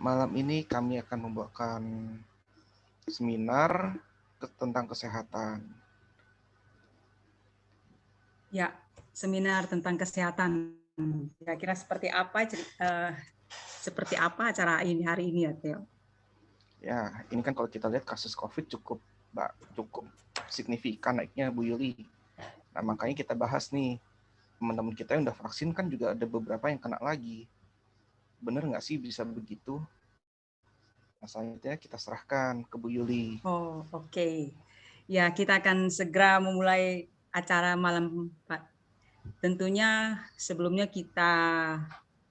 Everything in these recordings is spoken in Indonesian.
Malam ini kami akan membawakan seminar tentang kesehatan. Ya, seminar tentang kesehatan. Kira-kira seperti apa acara ini hari ini ya, Theo? Ya, ini kan kalau kita lihat kasus COVID cukup signifikan naiknya, Bu Yuli. Nah, makanya kita bahas nih, teman-teman kita yang udah vaksin kan juga ada beberapa yang kena lagi. Bener nggak sih bisa begitu? Nah, selanjutnya kita serahkan ke Bu Yuli. Oh, oke. Ya, kita akan segera memulai acara malam, Pak. Tentunya sebelumnya kita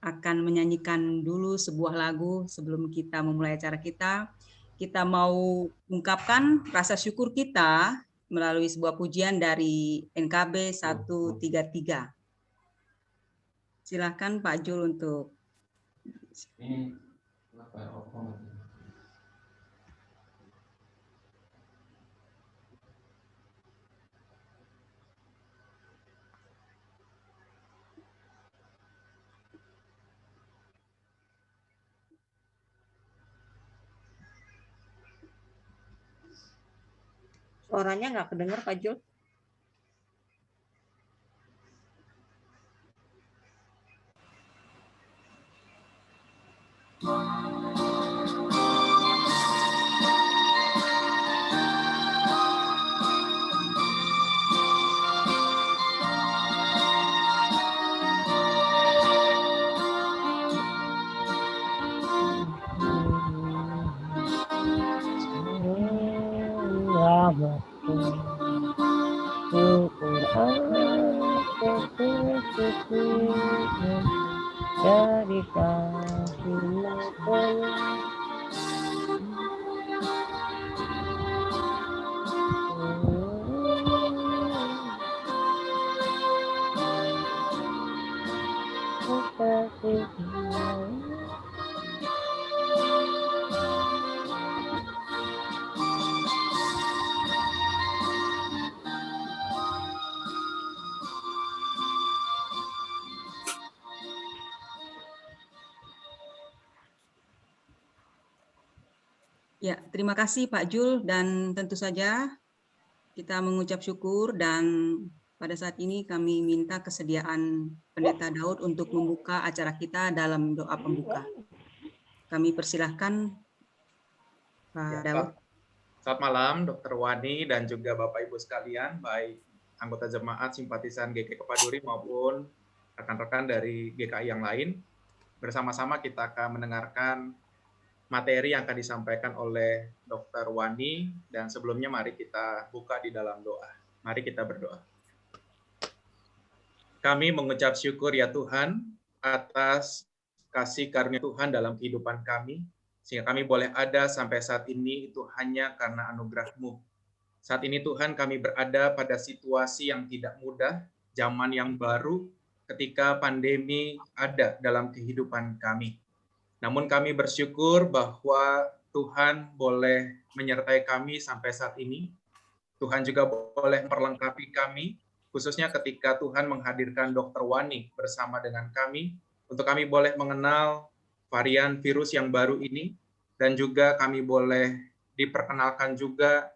akan menyanyikan dulu sebuah lagu sebelum kita memulai acara kita. Kita mau ungkapkan rasa syukur kita melalui sebuah pujian dari NKB 133. Silakan Pak Jul untuk Suaranya nggak kedengar, Pak Jul. Dari kasih Ya, terima kasih Pak Jul, dan tentu saja kita mengucap syukur, dan pada saat ini kami minta kesediaan Pendeta Daud untuk membuka acara kita dalam doa pembuka. Kami persilahkan Pak Daud. Selamat malam Dr. Wani dan juga Bapak Ibu sekalian, baik anggota jemaat simpatisan GKI Kepaduri maupun rekan-rekan dari GKI yang lain. Bersama-sama kita akan mendengarkan materi yang akan disampaikan oleh Dr. Wani, dan sebelumnya mari kita buka di dalam doa. Mari kita berdoa. Kami mengucap syukur ya Tuhan atas kasih karunia Tuhan dalam kehidupan kami, sehingga kami boleh ada sampai saat ini itu hanya karena anugerah-Mu. Saat ini Tuhan kami berada pada situasi yang tidak mudah, zaman yang baru, ketika pandemi ada dalam kehidupan kami. Namun kami bersyukur bahwa Tuhan boleh menyertai kami sampai saat ini. Tuhan juga boleh memperlengkapi kami, khususnya ketika Tuhan menghadirkan Dr. Wani bersama dengan kami, untuk kami boleh mengenal varian virus yang baru ini, dan juga kami boleh diperkenalkan juga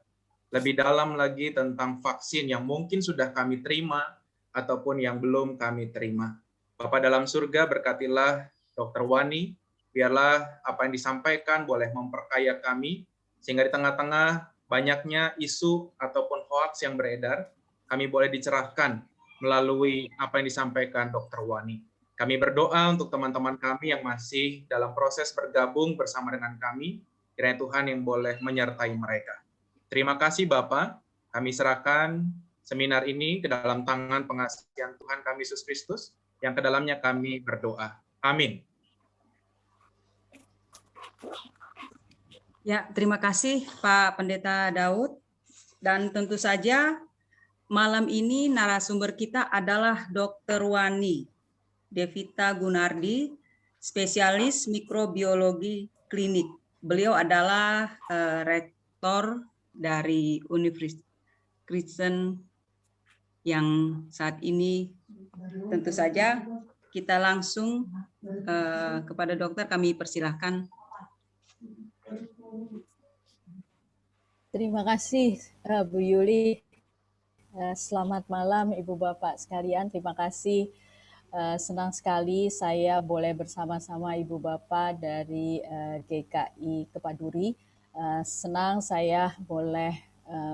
lebih dalam lagi tentang vaksin yang mungkin sudah kami terima, ataupun yang belum kami terima. Bapa dalam surga, berkatilah Dr. Wani, biarlah apa yang disampaikan boleh memperkaya kami, sehingga di tengah-tengah banyaknya isu ataupun hoaks yang beredar, kami boleh dicerahkan melalui apa yang disampaikan Dr. Wani. Kami berdoa untuk teman-teman kami yang masih dalam proses bergabung bersama dengan kami, kiranya Tuhan yang boleh menyertai mereka. Terima kasih Bapak, kami serahkan seminar ini ke dalam tangan pengasihan Tuhan kami Yesus Kristus, yang ke dalamnya kami berdoa. Amin. Ya, terima kasih Pak Pendeta Daud. Dan tentu saja malam ini narasumber kita adalah Dr. Wani Devita Gunardi, spesialis mikrobiologi klinik. Beliau adalah rektor dari Universitas Kristen yang saat ini tentu saja kita langsung kepada dokter kami persilahkan Terima kasih Bu Yuli. Selamat malam Ibu Bapak sekalian. Terima kasih. Senang sekali saya boleh bersama-sama Ibu Bapak dari GKI Kepaduri. Senang saya boleh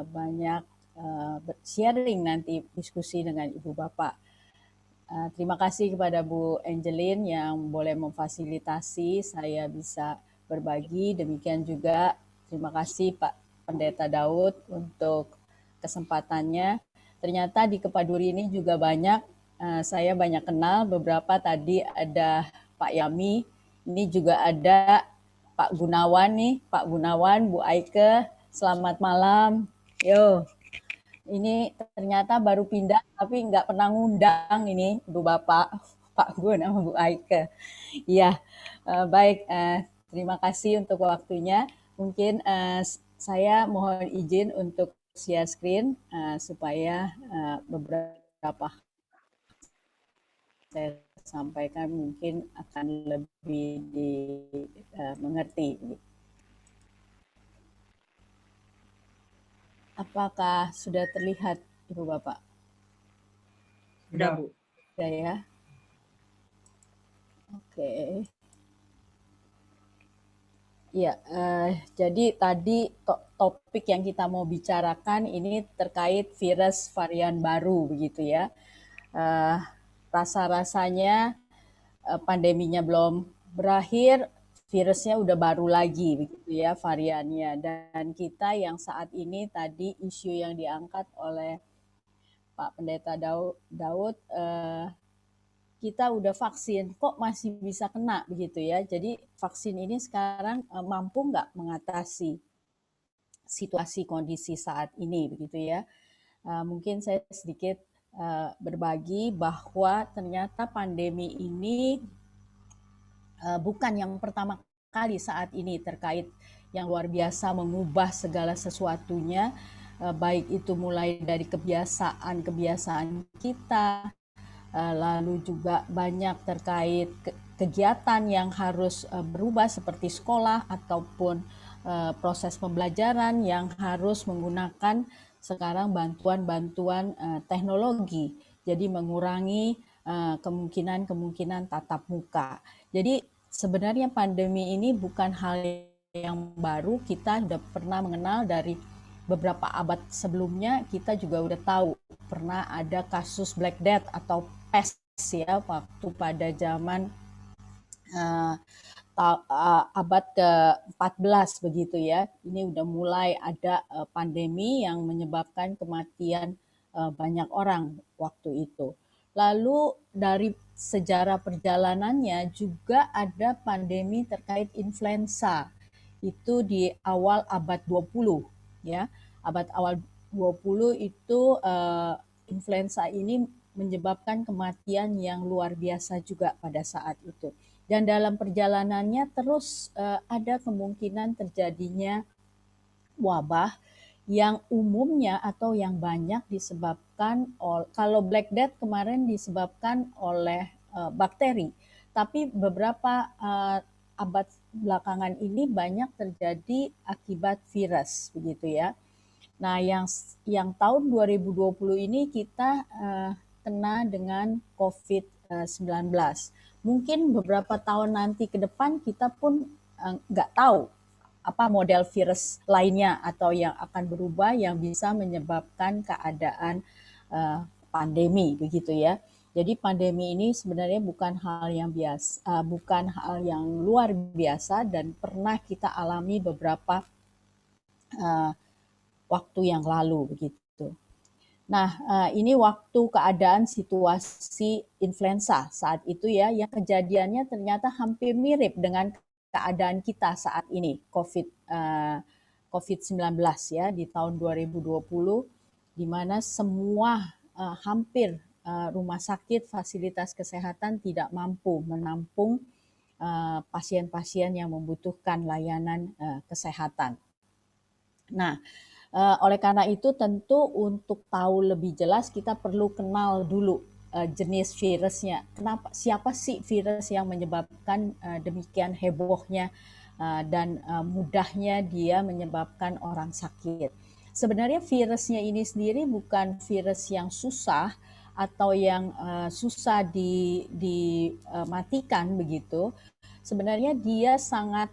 banyak sharing nanti diskusi dengan Ibu Bapak. Terima kasih kepada Bu Angelin yang boleh memfasilitasi saya bisa berbagi. Demikian juga terima kasih Pak Pendeta Daud untuk kesempatannya. Ternyata di Kepaduri ini juga banyak, saya banyak kenal, beberapa tadi ada Pak Yami, ini juga ada Pak Gunawan nih, Pak Gunawan, Bu Aike, selamat malam. Yo, ini ternyata baru pindah tapi nggak pernah ngundang ini Bu Bapak, Pak Gun sama Bu Aike. Iya, baik, terima kasih untuk waktunya. Mungkin saya mohon izin untuk share screen supaya beberapa saya sampaikan mungkin akan lebih dimengerti. Apakah sudah terlihat Ibu Bapak? Sudah, Bu. Sudah ya. Oke. Ya, jadi tadi topik yang kita mau bicarakan ini terkait virus varian baru begitu ya. Rasa-rasanya pandeminya belum berakhir, virusnya udah baru lagi begitu ya variannya. Dan kita yang saat ini tadi isu yang diangkat oleh Pak Pendeta Daud, kita udah vaksin, kok masih bisa kena begitu ya. Jadi vaksin ini sekarang mampu nggak mengatasi situasi kondisi saat ini begitu ya. Mungkin saya sedikit berbagi bahwa ternyata pandemi ini bukan yang pertama kali saat ini terkait yang luar biasa mengubah segala sesuatunya, baik itu mulai dari kebiasaan kita, lalu juga banyak terkait kegiatan yang harus berubah seperti sekolah ataupun proses pembelajaran yang harus menggunakan sekarang bantuan-bantuan teknologi. Jadi mengurangi kemungkinan tatap muka. Jadi sebenarnya pandemi ini bukan hal yang baru, kita sudah pernah mengenal dari beberapa abad sebelumnya. Kita juga udah tahu pernah ada kasus Black Death atau pes ya waktu pada zaman abad ke-14 begitu ya. Ini udah mulai ada pandemi yang menyebabkan kematian banyak orang waktu itu. Lalu dari sejarah perjalanannya juga ada pandemi terkait influenza. Itu di awal abad 20 ya. Abad awal 20 itu influenza ini menyebabkan kematian yang luar biasa juga pada saat itu. Dan dalam perjalanannya terus ada kemungkinan terjadinya wabah yang umumnya atau yang banyak disebabkan oleh, kalau Black Death kemarin disebabkan oleh bakteri, tapi beberapa abad belakangan ini banyak terjadi akibat virus begitu ya. Nah, yang tahun 2020 ini kita kena dengan COVID-19. Mungkin beberapa tahun nanti ke depan kita pun nggak tahu apa model virus lainnya atau yang akan berubah yang bisa menyebabkan keadaan pandemi begitu ya. Jadi pandemi ini sebenarnya bukan hal yang biasa, bukan hal yang luar biasa dan pernah kita alami beberapa waktu yang lalu begitu. Nah, ini waktu keadaan situasi influenza saat itu ya, yang kejadiannya ternyata hampir mirip dengan keadaan kita saat ini, COVID-19 ya, di tahun 2020, di mana semua hampir rumah sakit, fasilitas kesehatan tidak mampu menampung pasien-pasien yang membutuhkan layanan kesehatan. Nah, oleh karena itu tentu untuk tahu lebih jelas kita perlu kenal dulu jenis virusnya. Siapa sih virus yang menyebabkan demikian hebohnya dan mudahnya dia menyebabkan orang sakit. Sebenarnya virusnya ini sendiri bukan virus yang susah atau yang susah dimatikan begitu. Sebenarnya dia sangat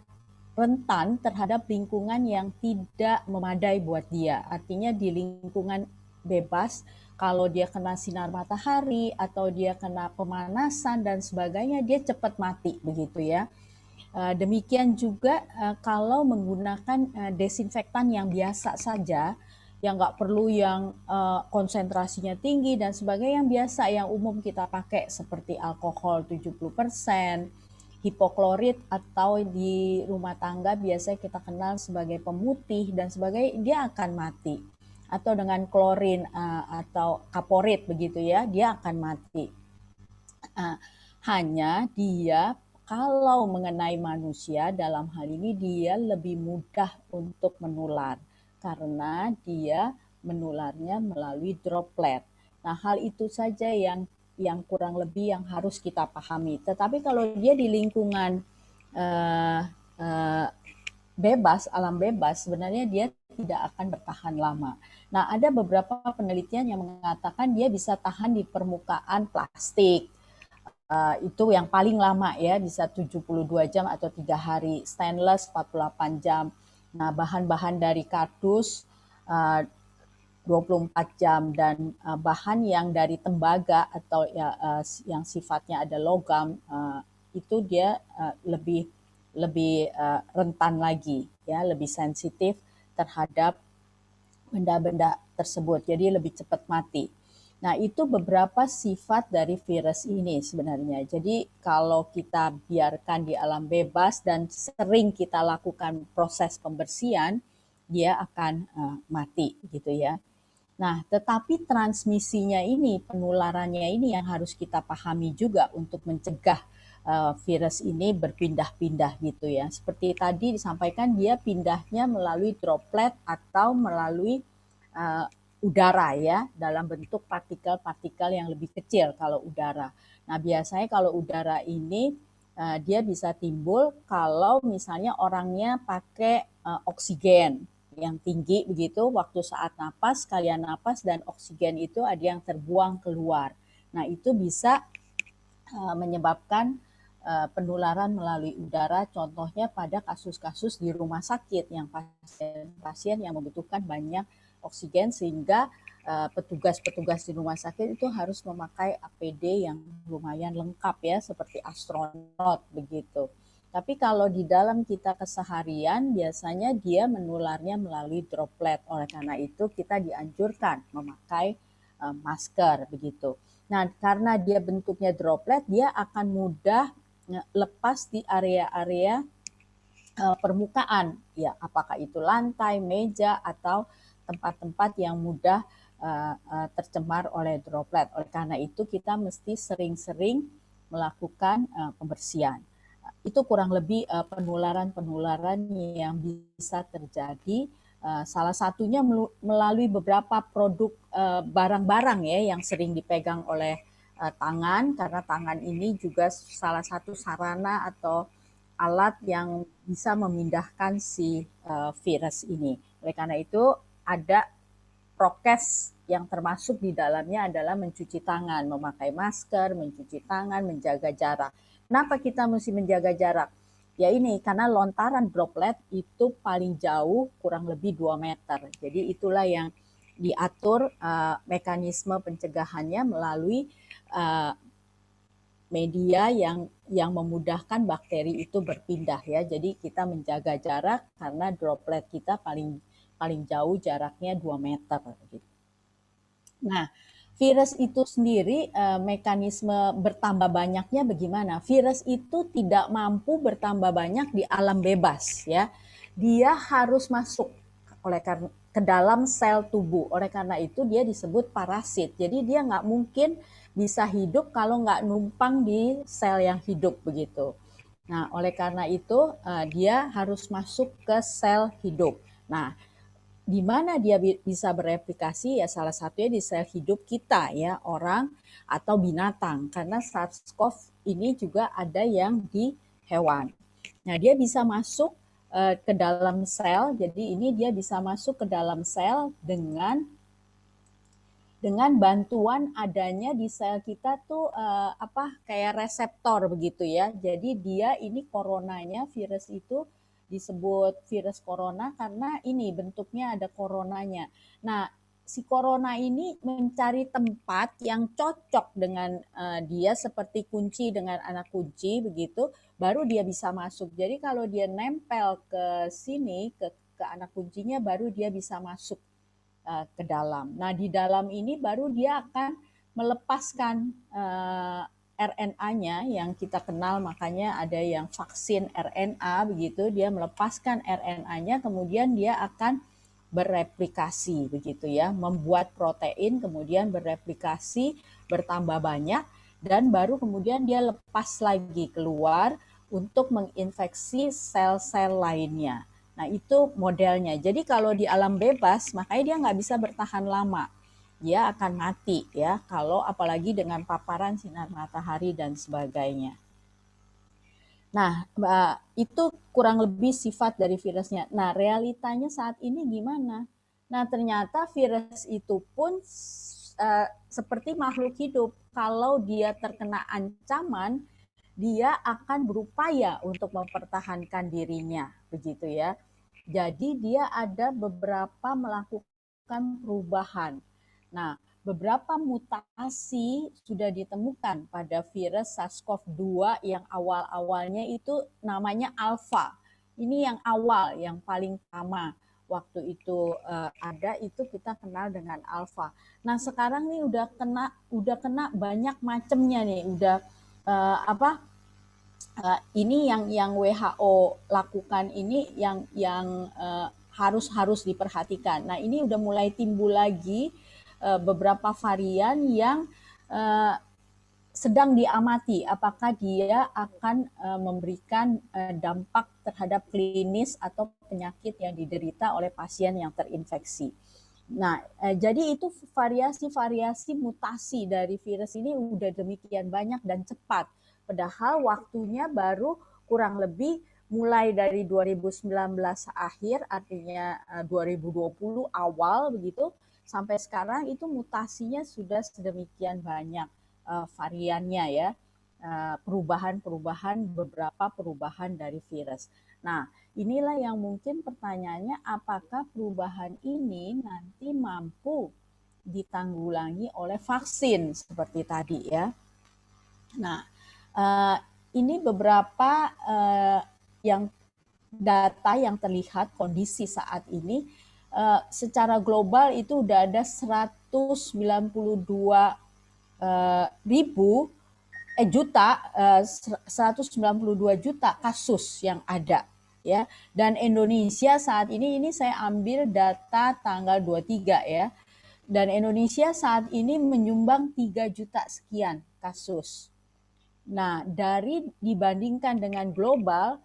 rentan terhadap lingkungan yang tidak memadai buat dia. Artinya di lingkungan bebas, kalau dia kena sinar matahari atau dia kena pemanasan dan sebagainya, dia cepat mati begitu ya. Demikian juga kalau menggunakan desinfektan yang biasa saja, yang nggak perlu yang konsentrasinya tinggi dan sebagainya, yang biasa, yang umum kita pakai seperti alkohol 70%, hipoklorit atau di rumah tangga biasa kita kenal sebagai pemutih dan sebagainya, dia akan mati. Atau dengan klorin atau kaporit begitu ya, dia akan mati. Hanya dia kalau mengenai manusia dalam hal ini dia lebih mudah untuk menular karena dia menularnya melalui droplet. Nah, hal itu saja yang kurang lebih yang harus kita pahami. Tetapi kalau dia di lingkungan bebas, alam bebas, sebenarnya dia tidak akan bertahan lama. Nah, ada beberapa penelitian yang mengatakan dia bisa tahan di permukaan plastik. Itu yang paling lama ya, bisa 72 jam atau 3 hari. Stainless 48 jam. Nah, bahan-bahan dari kardus 24 jam dan bahan yang dari tembaga atau yang sifatnya ada logam itu dia lebih rentan lagi ya, lebih sensitif terhadap benda-benda tersebut. Jadi lebih cepat mati. Nah, itu beberapa sifat dari virus ini sebenarnya. Jadi kalau kita biarkan di alam bebas dan sering kita lakukan proses pembersihan, dia akan mati gitu ya. Nah, tetapi transmisinya ini, penularannya ini yang harus kita pahami juga untuk mencegah virus ini berpindah-pindah gitu ya. Seperti tadi disampaikan, dia pindahnya melalui droplet atau melalui udara ya, dalam bentuk partikel-partikel yang lebih kecil kalau udara. Nah, biasanya kalau udara ini dia bisa timbul kalau misalnya orangnya pakai oksigen yang tinggi begitu, waktu saat napas, kalian napas dan oksigen itu ada yang terbuang keluar. Nah, itu bisa menyebabkan penularan melalui udara, contohnya pada kasus-kasus di rumah sakit yang pasien yang membutuhkan banyak oksigen sehingga petugas-petugas di rumah sakit itu harus memakai APD yang lumayan lengkap ya, seperti astronot begitu. Tapi kalau di dalam kita keseharian biasanya dia menularnya melalui droplet. Oleh karena itu kita dianjurkan memakai masker begitu. Nah, karena dia bentuknya droplet, dia akan mudah lepas di area-area permukaan, ya, apakah itu lantai, meja, atau tempat-tempat yang mudah tercemar oleh droplet. Oleh karena itu kita mesti sering-sering melakukan pembersihan. Itu kurang lebih penularan-penularan yang bisa terjadi. Salah satunya melalui beberapa produk barang-barang ya yang sering dipegang oleh tangan, karena tangan ini juga salah satu sarana atau alat yang bisa memindahkan si virus ini. Oleh karena itu ada prokes yang termasuk di dalamnya adalah mencuci tangan, memakai masker, mencuci tangan, menjaga jarak. Kenapa kita mesti menjaga jarak? Ya ini, karena lontaran droplet itu paling jauh kurang lebih 2 meter. Jadi itulah yang diatur mekanisme pencegahannya melalui media yang memudahkan bakteri itu berpindah ya. Jadi kita menjaga jarak karena droplet kita paling jauh jaraknya 2 meter. Nah, virus itu sendiri mekanisme bertambah banyaknya bagaimana? Virus itu tidak mampu bertambah banyak di alam bebas ya. Dia harus masuk ke dalam sel tubuh. Oleh karena itu dia disebut parasit. Jadi dia nggak mungkin bisa hidup kalau nggak numpang di sel yang hidup begitu. Nah, oleh karena itu dia harus masuk ke sel hidup. Nah, di mana dia bisa bereplikasi ya salah satunya di sel hidup kita ya, orang atau binatang, karena SARS-CoV ini juga ada yang di hewan. Nah, dia bisa masuk ke dalam sel. Jadi ini dia bisa masuk ke dalam sel dengan bantuan adanya di sel kita tuh kayak reseptor begitu ya. Jadi dia ini coronanya, virus itu disebut virus corona karena ini bentuknya ada coronanya. Nah, si corona ini mencari tempat yang cocok dengan dia seperti kunci dengan anak kunci begitu, baru dia bisa masuk. Jadi kalau dia nempel ke sini ke anak kuncinya baru dia bisa masuk ke dalam. Nah, di dalam ini baru dia akan melepaskan RNA-nya yang kita kenal, makanya ada yang vaksin RNA begitu, dia melepaskan RNA-nya, kemudian dia akan bereplikasi begitu ya, membuat protein, kemudian bereplikasi, bertambah banyak, dan baru kemudian dia lepas lagi keluar untuk menginfeksi sel-sel lainnya. Nah, itu modelnya. Jadi kalau di alam bebas, makanya dia nggak bisa bertahan lama. Dia akan mati ya, kalau apalagi dengan paparan sinar matahari dan sebagainya. Nah, itu kurang lebih sifat dari virusnya. Nah, realitanya saat ini gimana? Nah, ternyata virus itu pun seperti makhluk hidup. Kalau dia terkena ancaman, dia akan berupaya untuk mempertahankan dirinya, begitu ya. Jadi dia ada beberapa melakukan perubahan. Nah, beberapa mutasi sudah ditemukan pada virus SARS-CoV-2 yang awal-awalnya itu namanya alpha. Ini yang awal, yang paling pertama waktu itu ada itu kita kenal dengan alpha. Nah, sekarang nih udah kena banyak macamnya nih, udah ini yang WHO lakukan ini yang harus diperhatikan. Nah, ini udah mulai timbul lagi beberapa varian yang sedang diamati apakah dia akan memberikan dampak terhadap klinis atau penyakit yang diderita oleh pasien yang terinfeksi. Nah, jadi itu variasi-variasi mutasi dari virus ini udah demikian banyak dan cepat. Padahal waktunya baru kurang lebih mulai dari 2019 akhir, artinya 2020 awal begitu, sampai sekarang itu mutasinya sudah sedemikian banyak variannya ya, beberapa perubahan dari virus. Nah, inilah yang mungkin pertanyaannya, apakah perubahan ini nanti mampu ditanggulangi oleh vaksin seperti tadi ya. Nah, ini beberapa yang data yang terlihat kondisi saat ini secara global itu udah ada 192 juta kasus yang ada ya. Dan Indonesia saat ini saya ambil data tanggal 23 ya. Dan Indonesia saat ini menyumbang 3 juta sekian kasus. Nah, dibandingkan dengan global,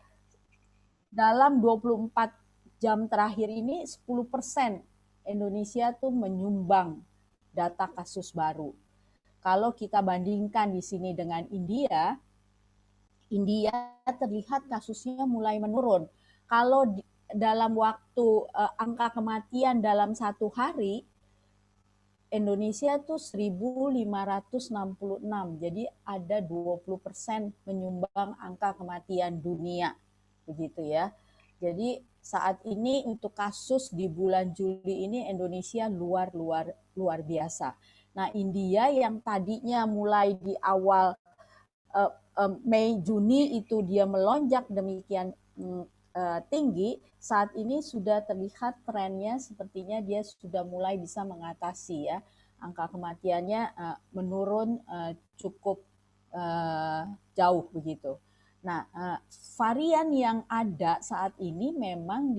dalam 24 jam terakhir ini 10% Indonesia tuh menyumbang data kasus baru. Kalau kita bandingkan di sini dengan India terlihat kasusnya mulai menurun. Kalau dalam waktu angka kematian dalam satu hari, Indonesia tuh 1.566, jadi ada 20% menyumbang angka kematian dunia, begitu ya. Jadi saat ini untuk kasus di bulan Juli ini Indonesia luar biasa. Nah, India yang tadinya mulai di awal Mei Juni itu dia melonjak demikian tinggi, saat ini sudah terlihat trennya sepertinya dia sudah mulai bisa mengatasi ya, angka kematiannya menurun cukup jauh begitu. Nah, varian yang ada saat ini memang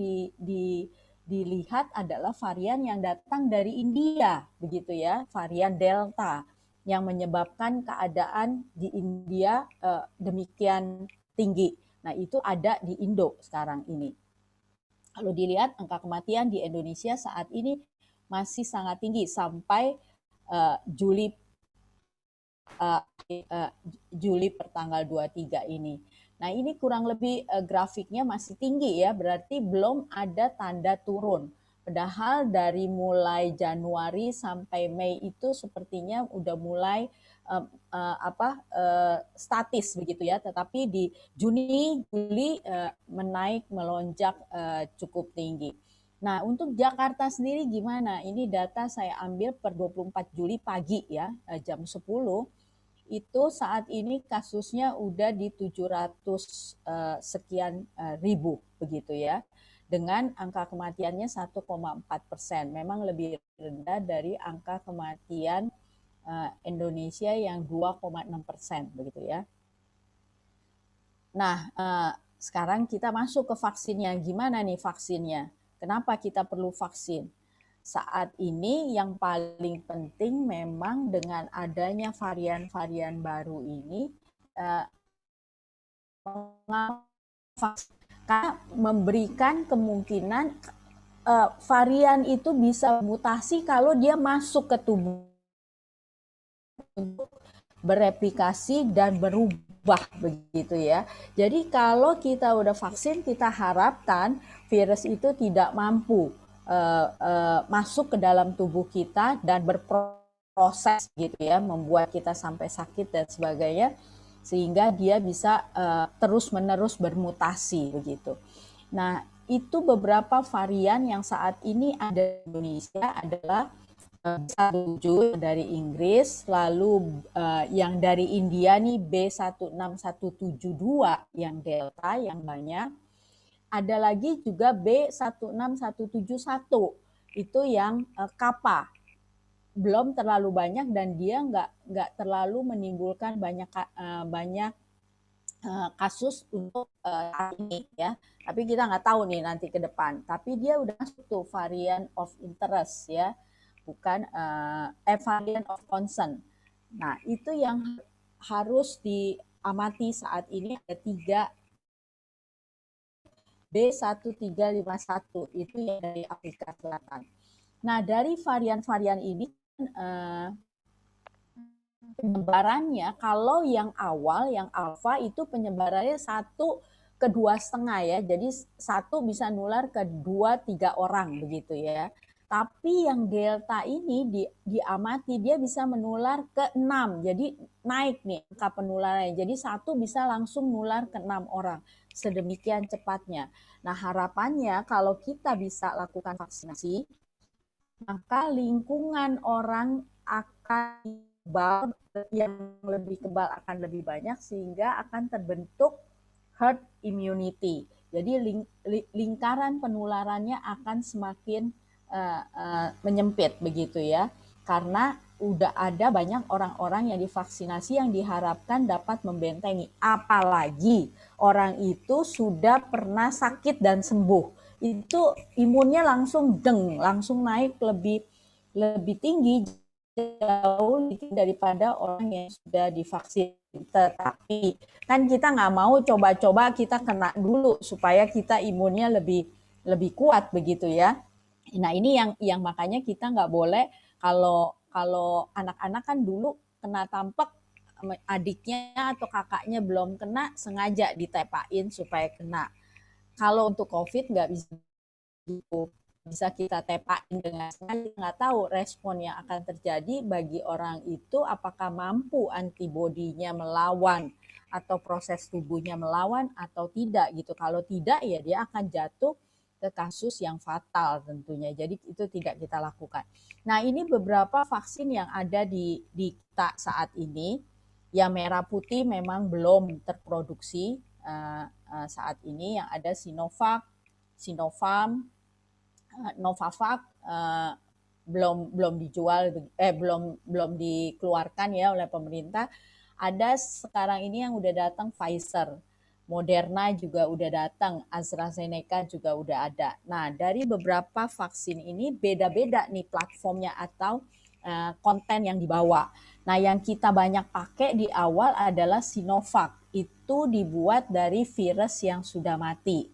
dilihat adalah varian yang datang dari India begitu ya, varian Delta yang menyebabkan keadaan di India demikian tinggi. Nah, itu ada di Indo sekarang ini. Kalau dilihat angka kematian di Indonesia saat ini masih sangat tinggi sampai Juli pertanggal 23 ini. Nah, ini kurang lebih grafiknya masih tinggi ya, berarti belum ada tanda turun. Padahal dari mulai Januari sampai Mei itu sepertinya udah mulai statis begitu ya, tetapi di Juni, Juli menaik melonjak cukup tinggi. Nah, untuk Jakarta sendiri gimana? Ini data saya ambil per 24 Juli pagi ya, jam 10. Itu saat ini kasusnya udah di 700 sekian ribu begitu ya, dengan angka kematiannya 1,4%. Memang lebih rendah dari angka kematian Indonesia yang 2,6% begitu ya. Nah, sekarang kita masuk ke vaksinnya. Gimana nih vaksinnya? Kenapa kita perlu vaksin? Saat ini yang paling penting memang dengan adanya varian-varian baru ini karena memberikan kemungkinan varian itu bisa mutasi kalau dia masuk ke tubuh untuk bereplikasi dan berubah begitu ya. Jadi kalau kita udah vaksin, kita harapkan virus itu tidak mampu masuk ke dalam tubuh kita dan berproses gitu ya, membuat kita sampai sakit dan sebagainya, sehingga dia bisa terus-menerus bermutasi begitu. Nah, itu beberapa varian yang saat ini ada di Indonesia adalah B17 dari Inggris, lalu yang dari India nih B16172 yang Delta yang banyak. Ada lagi juga B16171 itu yang Kappa, belum terlalu banyak dan dia nggak terlalu menimbulkan banyak kasus untuk saat ini ya. Tapi kita nggak tahu nih nanti ke depan. Tapi dia udah masuk tuh varian of interest ya, bukan varian of concern. Nah, itu yang harus diamati saat ini, ada 3 B1351 itu yang dari Afrika Selatan. Nah, dari varian-varian ini penyebarannya, kalau yang awal, yang alfa itu penyebarannya 1 ke 2,5 ya, jadi 1 bisa nular ke 2-3 orang begitu ya. Tapi yang delta ini diamati dia bisa menular ke 6, jadi naik nih angka penularannya, jadi 1 bisa langsung nular ke 6 orang, sedemikian cepatnya. Nah, harapannya kalau kita bisa lakukan vaksinasi, maka lingkungan orang akan kebal, yang lebih kebal akan lebih banyak, sehingga akan terbentuk herd immunity. Jadi lingkaran penularannya akan semakin menyempit begitu ya, karena udah ada banyak orang-orang yang divaksinasi yang diharapkan dapat membentengi. Apalagi orang itu sudah pernah sakit dan sembuh, itu imunnya langsung langsung naik lebih tinggi, jauh daripada orang yang sudah divaksin. Tetapi kan kita nggak mau coba-coba kita kena dulu supaya kita imunnya lebih kuat begitu ya. Nah, ini yang makanya kita nggak boleh, kalau anak-anak kan dulu kena tampek, adiknya atau kakaknya belum kena, sengaja ditepain supaya kena. Kalau untuk COVID nggak bisa kita tepain dengan sengaja, nggak tahu respon yang akan terjadi bagi orang itu, apakah mampu antibodinya melawan atau proses tubuhnya melawan atau tidak gitu. Kalau tidak ya dia akan jatuh ke kasus yang fatal tentunya. Jadi itu tidak kita lakukan. Nah, ini beberapa vaksin yang ada di kita saat ini. Yang merah putih memang belum terproduksi saat ini. Yang ada Sinovac, Sinopharm, Novavax belum dijual, belum dikeluarkan ya oleh pemerintah. Ada sekarang ini yang udah datang Pfizer, Moderna juga udah datang, AstraZeneca juga udah ada. Nah, dari beberapa vaksin ini beda-beda nih platformnya atau konten yang dibawa. Nah, yang kita banyak pakai di awal adalah Sinovac. Itu dibuat dari virus yang sudah mati.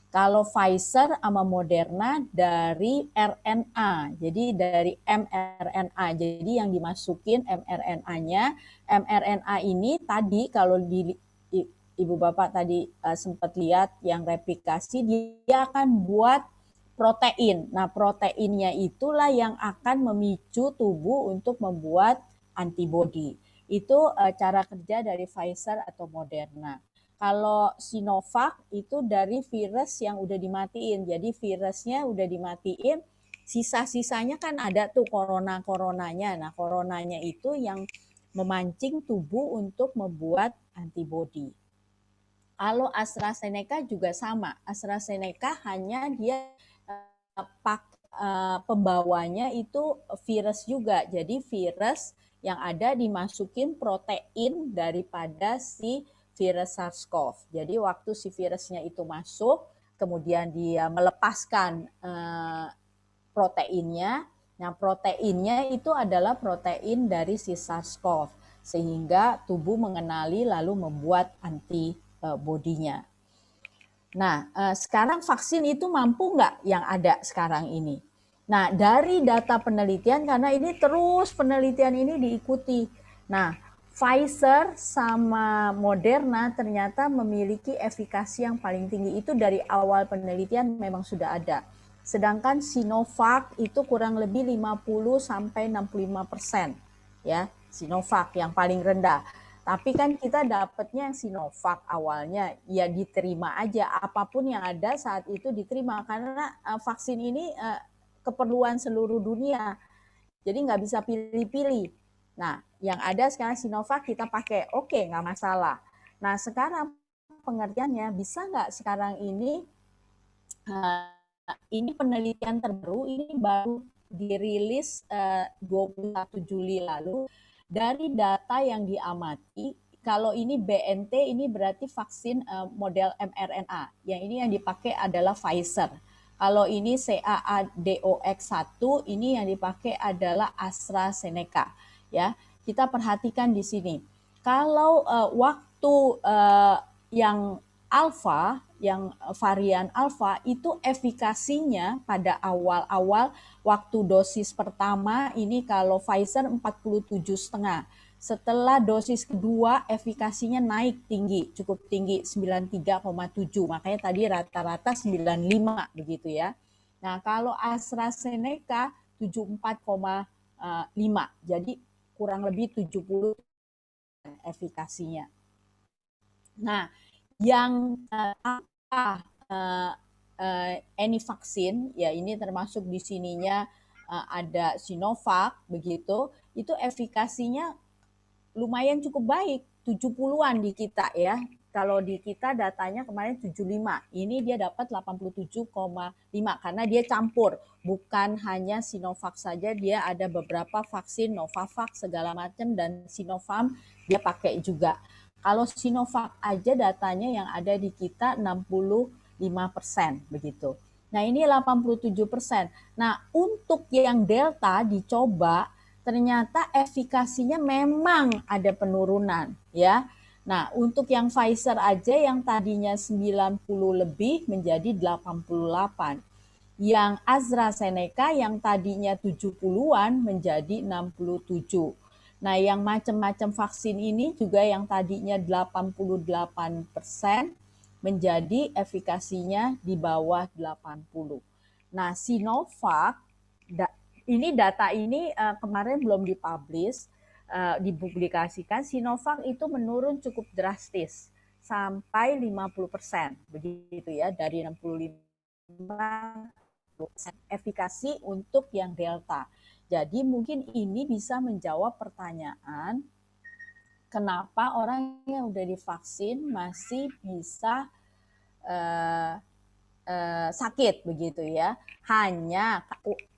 Kalau Pfizer sama Moderna dari RNA, jadi dari mRNA. Jadi yang dimasukin mRNA-nya, mRNA ini tadi kalau Ibu Bapak tadi sempat lihat yang replikasi, dia akan buat protein. Nah, proteinnya itulah yang akan memicu tubuh untuk membuat antibodi. Itu cara kerja dari Pfizer atau Moderna. Kalau Sinovac itu dari virus yang udah dimatiin. Jadi virusnya udah dimatiin, sisa-sisanya kan ada tuh coronanya. Nah, coronanya itu yang memancing tubuh untuk membuat antibodi. Kalau AstraZeneca juga sama. AstraZeneca hanya dia pembawanya itu virus juga. Jadi virus yang ada dimasukin protein daripada si virus SARS-CoV. Jadi waktu si virusnya itu masuk, kemudian dia melepaskan proteinnya. Nah, proteinnya itu adalah protein dari si SARS-CoV, sehingga tubuh mengenali lalu membuat antibodinya. Nah, sekarang vaksin itu mampu nggak yang ada sekarang ini? Nah, dari data penelitian, karena ini terus penelitian ini diikuti. Nah, Pfizer sama Moderna ternyata memiliki efikasi yang paling tinggi. Itu dari awal penelitian memang sudah ada. Sedangkan Sinovac itu kurang lebih 50-65%. Ya, Sinovac yang paling rendah. Tapi kan kita dapatnya yang Sinovac awalnya, ya diterima aja. Apapun yang ada saat itu diterima. Karena vaksin ini keperluan seluruh dunia. Jadi nggak bisa pilih-pilih. Nah, yang ada sekarang Sinovac kita pakai, oke, nggak masalah. Nah, sekarang pengertiannya, bisa nggak sekarang ini penelitian terbaru, ini baru dirilis 21 Juli lalu, dari data yang diamati, kalau ini BNT ini berarti vaksin model mRNA. Yang ini yang dipakai adalah Pfizer. Kalau ini CAADOX1 ini yang dipakai adalah AstraZeneca. Ya, kita perhatikan di sini. Kalau waktu yang alfa, yang varian alfa itu efikasinya pada awal-awal waktu dosis pertama ini kalau Pfizer 47,5. Setelah dosis kedua efikasinya naik tinggi, cukup tinggi 93,7. Makanya tadi rata-rata 95 begitu ya. Nah, kalau AstraZeneca 74,5. Jadi kurang lebih 70 efikasinya. Nah, yang any vaksin, ya ini termasuk di sininya ada Sinovac begitu, itu efikasinya lumayan cukup baik, 70-an di kita ya. Kalau di kita datanya kemarin 75, ini dia dapat 87,5 karena dia campur, bukan hanya Sinovac saja, dia ada beberapa vaksin Novavax segala macam dan Sinopharm dia pakai juga. Kalau Sinovac aja datanya yang ada di kita 65% begitu. Nah, ini 87%. Nah, untuk yang Delta dicoba ternyata efikasinya memang ada penurunan ya. Nah, untuk yang Pfizer aja yang tadinya 90 lebih menjadi 88. Yang AstraZeneca yang tadinya 70-an menjadi 67. Nah, yang macam-macam vaksin ini juga yang tadinya 88% menjadi efikasinya di bawah 80. Nah, Sinovac, ini data ini kemarin belum dipublish, dipublikasikan, Sinovac itu menurun cukup drastis sampai 50%, begitu ya, dari 65% efikasi untuk yang Delta. Jadi mungkin ini bisa menjawab pertanyaan kenapa orang yang udah divaksin masih bisa sakit begitu ya. Hanya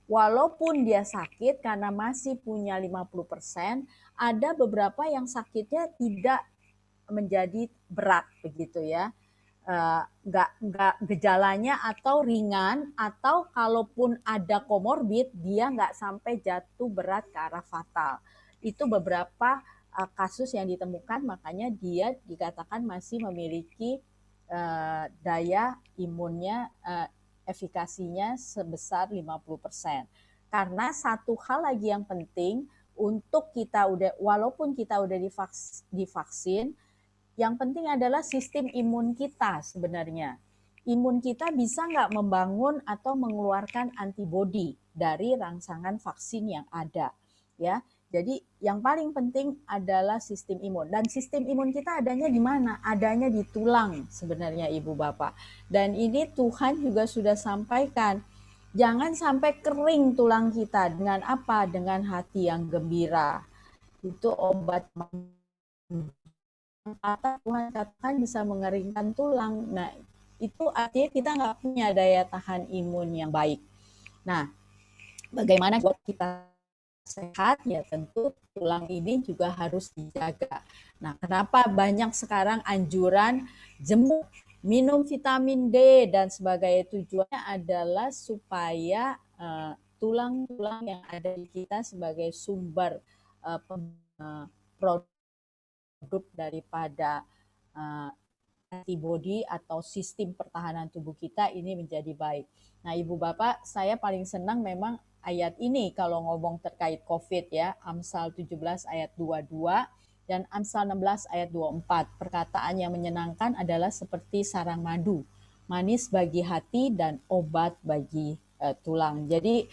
walaupun dia sakit karena masih punya 50%, ada beberapa yang sakitnya tidak menjadi berat begitu ya. Nggak gejalanya atau ringan, atau kalaupun ada komorbid dia nggak sampai jatuh berat ke arah fatal. Itu beberapa kasus yang ditemukan, makanya dia dikatakan masih memiliki daya imunnya, efikasinya sebesar 50%. Karena satu hal lagi yang penting, untuk kita walaupun kita udah divaksin, Yang penting adalah sistem imun kita sebenarnya. Imun kita bisa nggak membangun atau mengeluarkan antibodi dari rangsangan vaksin yang ada, ya. Jadi yang paling penting adalah sistem imun. Dan sistem imun kita adanya di mana? Adanya di tulang sebenarnya Ibu Bapak. Dan ini Tuhan juga sudah sampaikan. Jangan sampai kering tulang kita. Dengan apa? Dengan hati yang gembira. Itu obat kata Tuhan katakan bisa mengeringkan tulang. Nah, itu artinya kita nggak punya daya tahan imun yang baik. Nah, bagaimana buat kita sehat? Ya tentu tulang ini juga harus dijaga. Nah, kenapa banyak sekarang anjuran jemur, minum vitamin D dan sebagainya? Tujuannya adalah supaya tulang-tulang yang ada di kita sebagai sumber produk daripada antibodi atau sistem pertahanan tubuh kita ini menjadi baik. Nah, Ibu Bapak, saya paling senang memang ayat ini kalau ngomong terkait COVID ya, Amsal 17 ayat 22 dan Amsal 16 ayat 24. Perkataan yang menyenangkan adalah seperti sarang madu, manis bagi hati dan obat bagi tulang. Jadi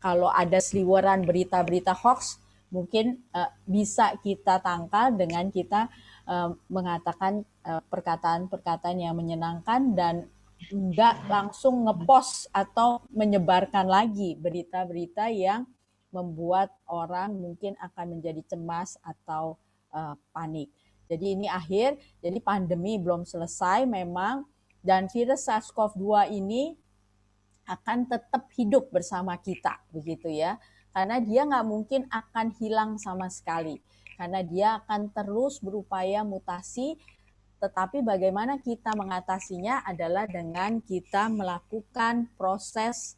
kalau ada seliweran berita-berita hoax, mungkin bisa kita tangkal dengan kita mengatakan perkataan-perkataan yang menyenangkan dan enggak langsung ngepost atau menyebarkan lagi berita-berita yang membuat orang mungkin akan menjadi cemas atau panik. Jadi ini akhir, jadi pandemi belum selesai memang, dan virus SARS-CoV-2 ini akan tetap hidup bersama kita, begitu ya. Karena dia nggak mungkin akan hilang sama sekali. Karena dia akan terus berupaya mutasi, tetapi bagaimana kita mengatasinya adalah dengan kita melakukan proses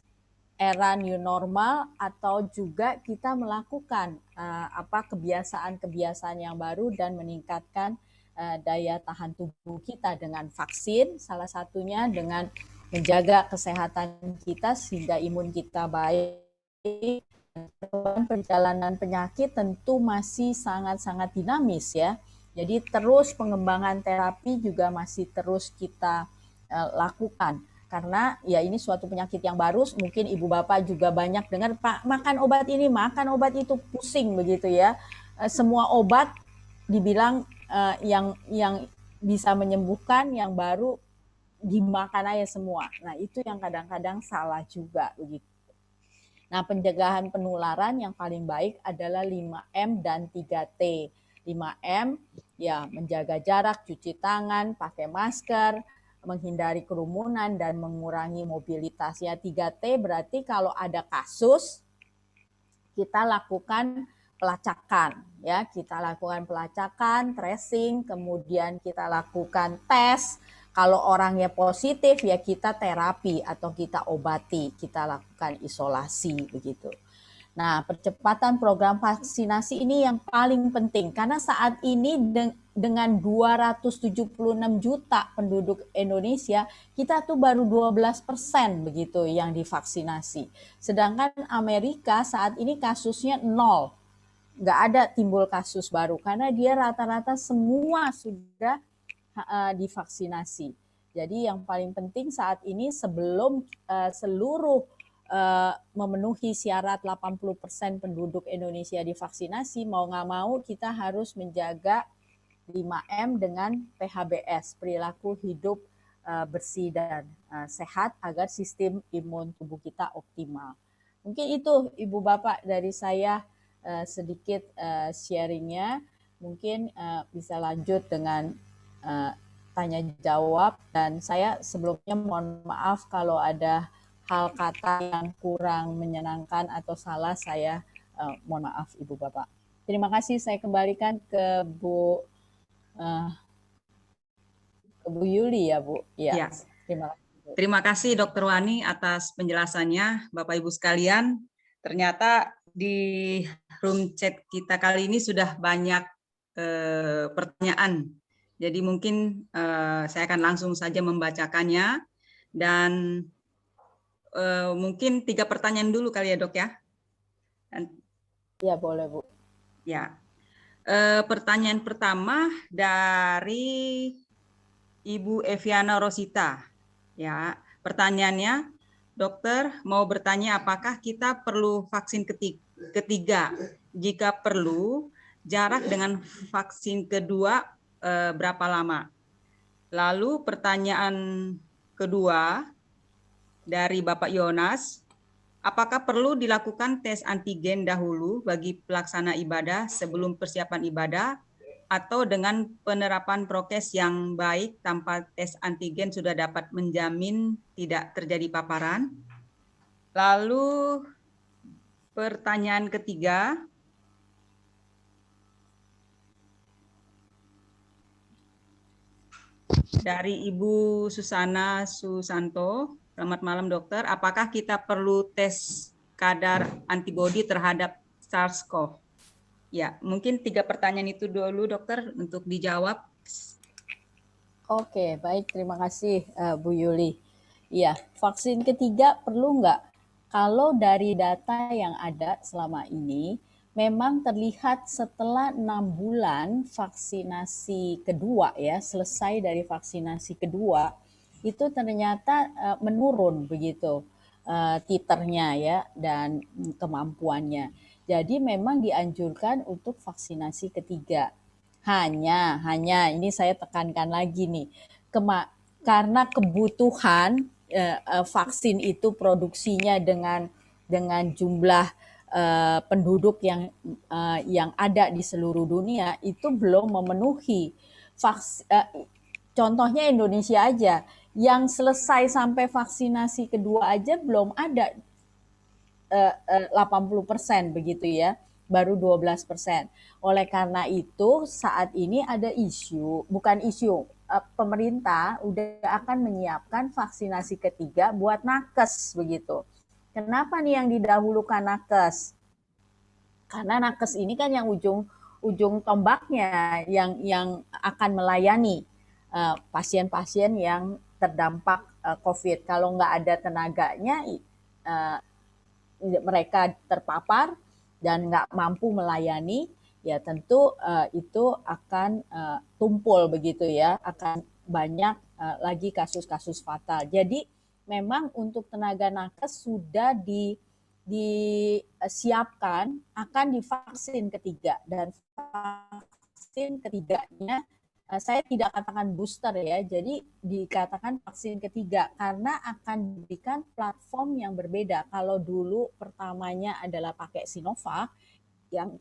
era new normal atau juga kita melakukan kebiasaan-kebiasaan yang baru dan meningkatkan daya tahan tubuh kita dengan vaksin, salah satunya dengan menjaga kesehatan kita sehingga imun kita baik. Perjalanan penyakit tentu masih sangat-sangat dinamis ya. Jadi terus pengembangan terapi juga masih terus kita lakukan. Karena ya ini suatu penyakit yang baru, mungkin Ibu Bapak juga banyak dengar, Pak, makan obat ini, makan obat itu, pusing begitu ya. Semua obat dibilang yang bisa menyembuhkan, yang baru dimakan aja semua. Nah, itu yang kadang-kadang salah juga begitu. Nah, pencegahan penularan yang paling baik adalah 5M dan 3T. 5M ya menjaga jarak, cuci tangan, pakai masker, menghindari kerumunan dan mengurangi mobilitas. Ya, 3T berarti kalau ada kasus kita lakukan pelacakan ya, kita lakukan pelacakan, tracing, kemudian kita lakukan tes. Kalau orangnya positif ya kita terapi atau kita obati, kita lakukan isolasi begitu. Nah, percepatan program vaksinasi ini yang paling penting karena saat ini dengan 276 juta penduduk Indonesia, kita tuh baru 12% begitu yang divaksinasi. Sedangkan Amerika saat ini kasusnya 0. Nggak ada timbul kasus baru karena dia rata-rata semua sudah divaksinasi. Jadi yang paling penting saat ini sebelum seluruh memenuhi syarat 80% penduduk Indonesia divaksinasi, mau nggak mau kita harus menjaga 5M dengan PHBS, perilaku hidup bersih dan sehat agar sistem imun tubuh kita optimal. Mungkin itu Ibu Bapak dari saya sedikit sharingnya. Mungkin bisa lanjut dengan tanya jawab, dan saya sebelumnya mohon maaf kalau ada hal kata yang kurang menyenangkan atau salah, saya mohon maaf Ibu Bapak. Terima kasih, saya kembalikan ke Bu Yuli ya Bu. Ya. Terima kasih. Terima kasih Dr. Wani atas penjelasannya, Bapak Ibu sekalian. Ternyata di room chat kita kali ini sudah banyak pertanyaan. Jadi mungkin saya akan langsung saja membacakannya, dan mungkin 3 pertanyaan dulu kali ya Dok ya. Ya boleh Bu. Ya, Pertanyaan pertama dari Ibu Eviana Rosita. Ya, pertanyaannya, dokter mau bertanya apakah kita perlu vaksin ketiga? Jika perlu, jarak dengan vaksin kedua berapa lama? Lalu pertanyaan kedua dari Bapak Yonas, apakah perlu dilakukan tes antigen dahulu bagi pelaksana ibadah sebelum persiapan ibadah, atau dengan penerapan prokes yang baik tanpa tes antigen sudah dapat menjamin tidak terjadi paparan? Lalu pertanyaan ketiga dari Ibu Susana Susanto. Selamat malam dokter, apakah kita perlu tes kadar antibodi terhadap SARS-CoV? Ya, mungkin 3 pertanyaan itu dulu dokter untuk dijawab. Oke, baik. Terima kasih Bu Yuli. Iya, vaksin ketiga perlu nggak? Kalau dari data yang ada selama ini, memang terlihat setelah 6 bulan vaksinasi kedua ya, selesai dari vaksinasi kedua, itu ternyata menurun begitu titernya ya dan kemampuannya. Jadi memang dianjurkan untuk vaksinasi ketiga. Hanya ini saya tekankan lagi nih, karena kebutuhan vaksin itu produksinya dengan jumlah penduduk yang ada di seluruh dunia itu belum memenuhi. Contohnya Indonesia aja, yang selesai sampai vaksinasi kedua aja belum ada 80% begitu ya, baru 12%. Oleh karena itu saat ini ada pemerintah udah akan menyiapkan vaksinasi ketiga buat nakes begitu. Kenapa nih yang didahulukan nakes? Karena nakes ini kan yang ujung tombaknya yang akan melayani pasien-pasien yang terdampak COVID. Kalau nggak ada tenaganya, mereka terpapar dan nggak mampu melayani, ya tentu itu akan tumpul begitu ya, akan banyak lagi kasus-kasus fatal. Jadi memang untuk tenaga nakes sudah disiapkan akan divaksin ketiga, dan vaksin ketiganya saya tidak katakan booster ya, jadi dikatakan vaksin ketiga karena akan diberikan platform yang berbeda. Kalau dulu pertamanya adalah pakai Sinovac, yang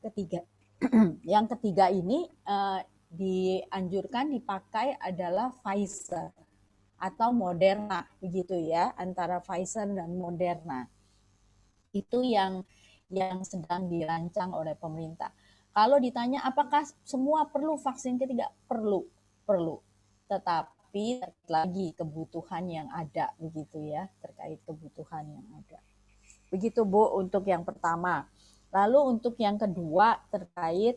ketiga ini dianjurkan dipakai adalah Pfizer atau Moderna begitu ya, antara Pfizer dan Moderna. Itu yang sedang dirancang oleh pemerintah. Kalau ditanya apakah semua perlu vaksin ketiga? Perlu. Tetapi lagi kebutuhan yang ada begitu ya, terkait kebutuhan yang ada. Begitu Bu untuk yang pertama. Lalu untuk yang kedua terkait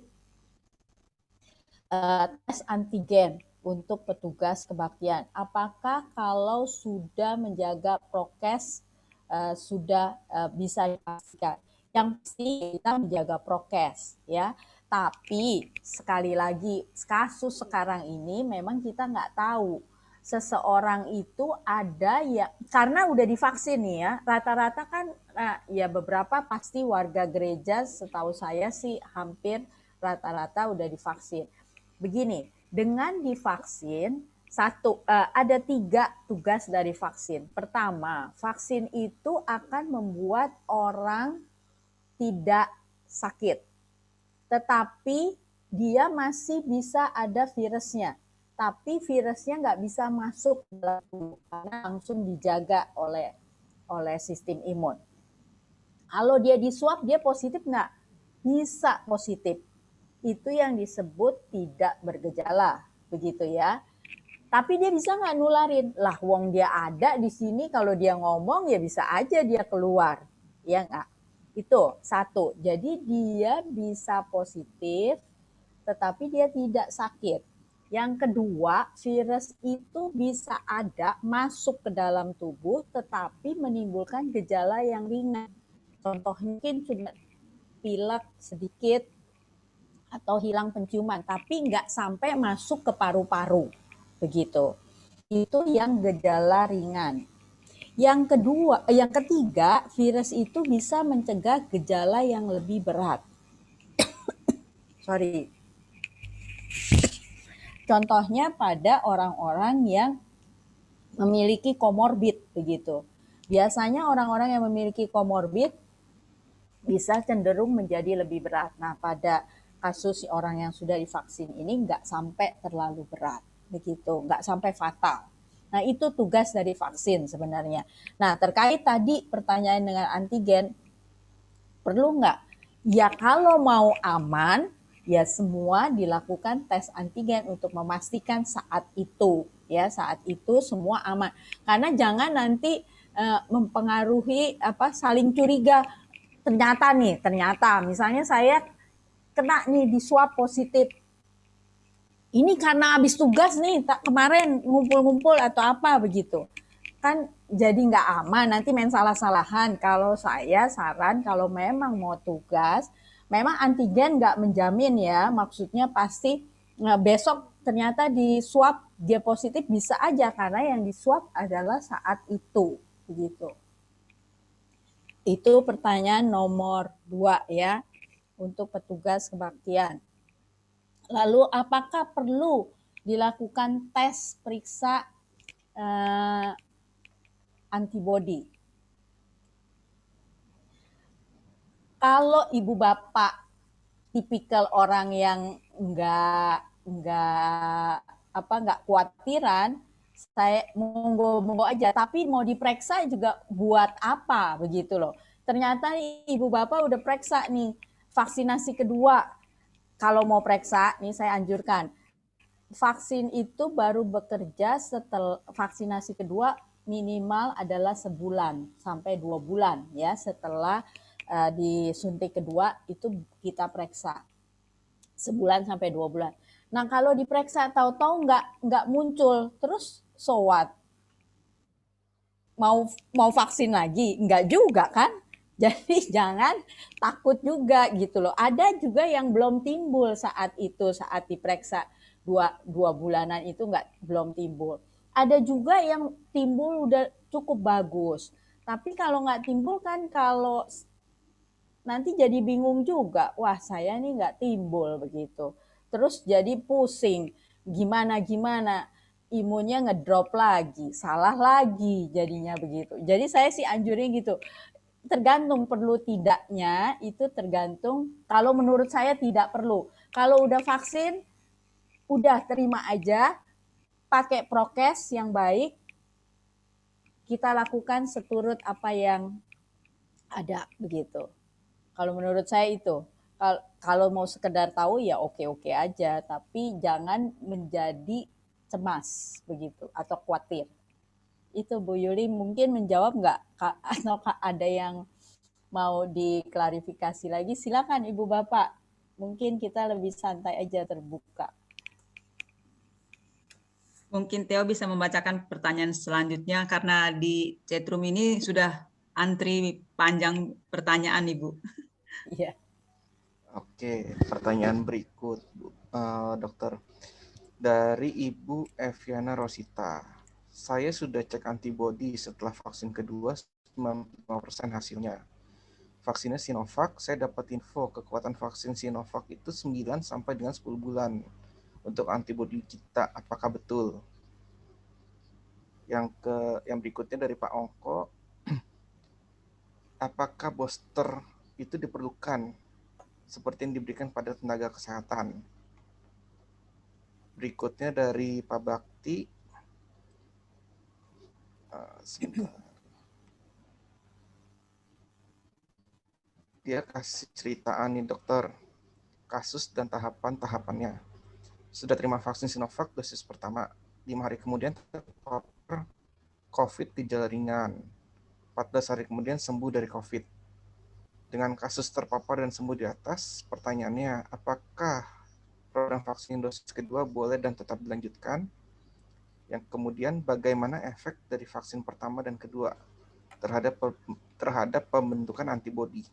tes antigen untuk petugas kebaktian. Apakah kalau sudah menjaga prokes sudah bisa dipastikan? Yang pasti kita menjaga prokes ya. Tapi sekali lagi kasus sekarang ini memang kita nggak tahu seseorang itu ada ya, karena udah divaksin nih ya, rata-rata kan ya beberapa pasti warga gereja, setahu saya sih hampir rata-rata udah divaksin. Begini, dengan divaksin ada 3 tugas dari vaksin. Pertama, vaksin itu akan membuat orang tidak sakit, tetapi dia masih bisa ada virusnya. Tapi virusnya nggak bisa masuk dalam tubuh karena langsung dijaga oleh sistem imun. Kalau dia diswab, dia positif nggak? Bisa positif. Itu yang disebut tidak bergejala, begitu ya. Tapi dia bisa nggak nularin? Lah, wong dia ada di sini, kalau dia ngomong ya bisa aja dia keluar, ya nggak? Itu satu. Jadi dia bisa positif, tetapi dia tidak sakit. Yang kedua, virus itu bisa ada masuk ke dalam tubuh, tetapi menimbulkan gejala yang ringan. Contohnya mungkin cuma pilek sedikit, atau hilang penciuman, tapi nggak sampai masuk ke paru-paru, begitu. Itu yang gejala ringan. Yang ketiga, virus itu bisa mencegah gejala yang lebih berat. Sorry. Contohnya pada orang-orang yang memiliki komorbid, begitu. Biasanya orang-orang yang memiliki komorbid bisa cenderung menjadi lebih berat. Nah, pada kasus orang yang sudah divaksin ini nggak sampai terlalu berat, begitu, nggak sampai fatal. Nah, itu tugas dari vaksin sebenarnya. Nah, terkait tadi pertanyaan dengan antigen, perlu nggak? Ya, kalau mau aman, ya semua dilakukan tes antigen untuk memastikan saat itu, ya saat itu semua aman. Karena jangan nanti mempengaruhi saling curiga. Ternyata misalnya saya kena nih di swab positif. Ini karena habis tugas nih kemarin ngumpul-ngumpul atau apa begitu. Kan jadi nggak aman, nanti main salah-salahan. Kalau saya saran kalau memang mau tugas, memang antigen nggak menjamin ya, maksudnya pasti besok ternyata di swab dia positif bisa aja karena yang di swab adalah saat itu begitu. Itu pertanyaan nomor 2 ya, untuk petugas kebaktian. Lalu apakah perlu dilakukan tes periksa antibody? Kalau ibu bapak tipikal orang yang nggak khawatiran, saya monggo aja, tapi mau diperiksa juga buat apa begitu loh. Ternyata ibu bapak udah periksa nih vaksinasi kedua. Kalau mau periksa nih saya anjurkan vaksin itu baru bekerja setelah vaksinasi kedua minimal adalah sebulan sampai 2 bulan ya setelah disuntik kedua itu kita periksa sebulan sampai 2 bulan. Nah kalau diperiksa tahu-tahu nggak muncul, terus so what? Mau vaksin lagi? Nggak juga kan? Jadi jangan takut juga gitu loh. Ada juga yang belum timbul saat itu, saat diperiksa 2 bulanan itu belum timbul. Ada juga yang timbul udah cukup bagus. Tapi kalau nggak timbul kan kalau nanti jadi bingung juga. Wah saya nih nggak timbul begitu. Terus jadi pusing. Gimana imunnya ngedrop lagi, salah lagi jadinya begitu. Jadi saya sih anjurin gitu. Tergantung perlu tidaknya itu tergantung. Kalau menurut saya tidak perlu. Kalau udah vaksin, udah terima aja, pakai prokes yang baik, kita lakukan seturut apa yang ada begitu. Kalau menurut saya itu. Kalau mau sekedar tahu ya oke-oke aja, tapi jangan menjadi cemas begitu atau khawatir. Itu Bu Yuli mungkin menjawab nggak? Atau ada yang mau diklarifikasi lagi? Silakan Ibu Bapak. Mungkin kita lebih santai aja terbuka. Mungkin Theo bisa membacakan pertanyaan selanjutnya karena di chatroom ini sudah antri panjang pertanyaan Ibu. Iya. Oke, pertanyaan berikut, Dokter. Dari Ibu Eviana Rosita. Saya sudah cek antibodi setelah vaksin kedua, 95% hasilnya. Vaksinnya Sinovac, saya dapat info kekuatan vaksin Sinovac itu 9 sampai dengan 10 bulan untuk antibodi kita. Apakah betul? Yang berikutnya dari Pak Ongko, apakah booster itu diperlukan seperti yang diberikan pada tenaga kesehatan? Berikutnya dari Pak Bakti, sebentar. Dia kasih ceritaan nih dokter, kasus dan tahapannya. Sudah terima vaksin Sinovac dosis pertama, 5 hari kemudian terpapar COVID gejala ringan, 14 hari kemudian sembuh dari COVID. Dengan kasus terpapar dan sembuh di atas, pertanyaannya, apakah program vaksin dosis kedua boleh dan tetap dilanjutkan? Yang kemudian, bagaimana efek dari vaksin pertama dan kedua terhadap pembentukan antibodi?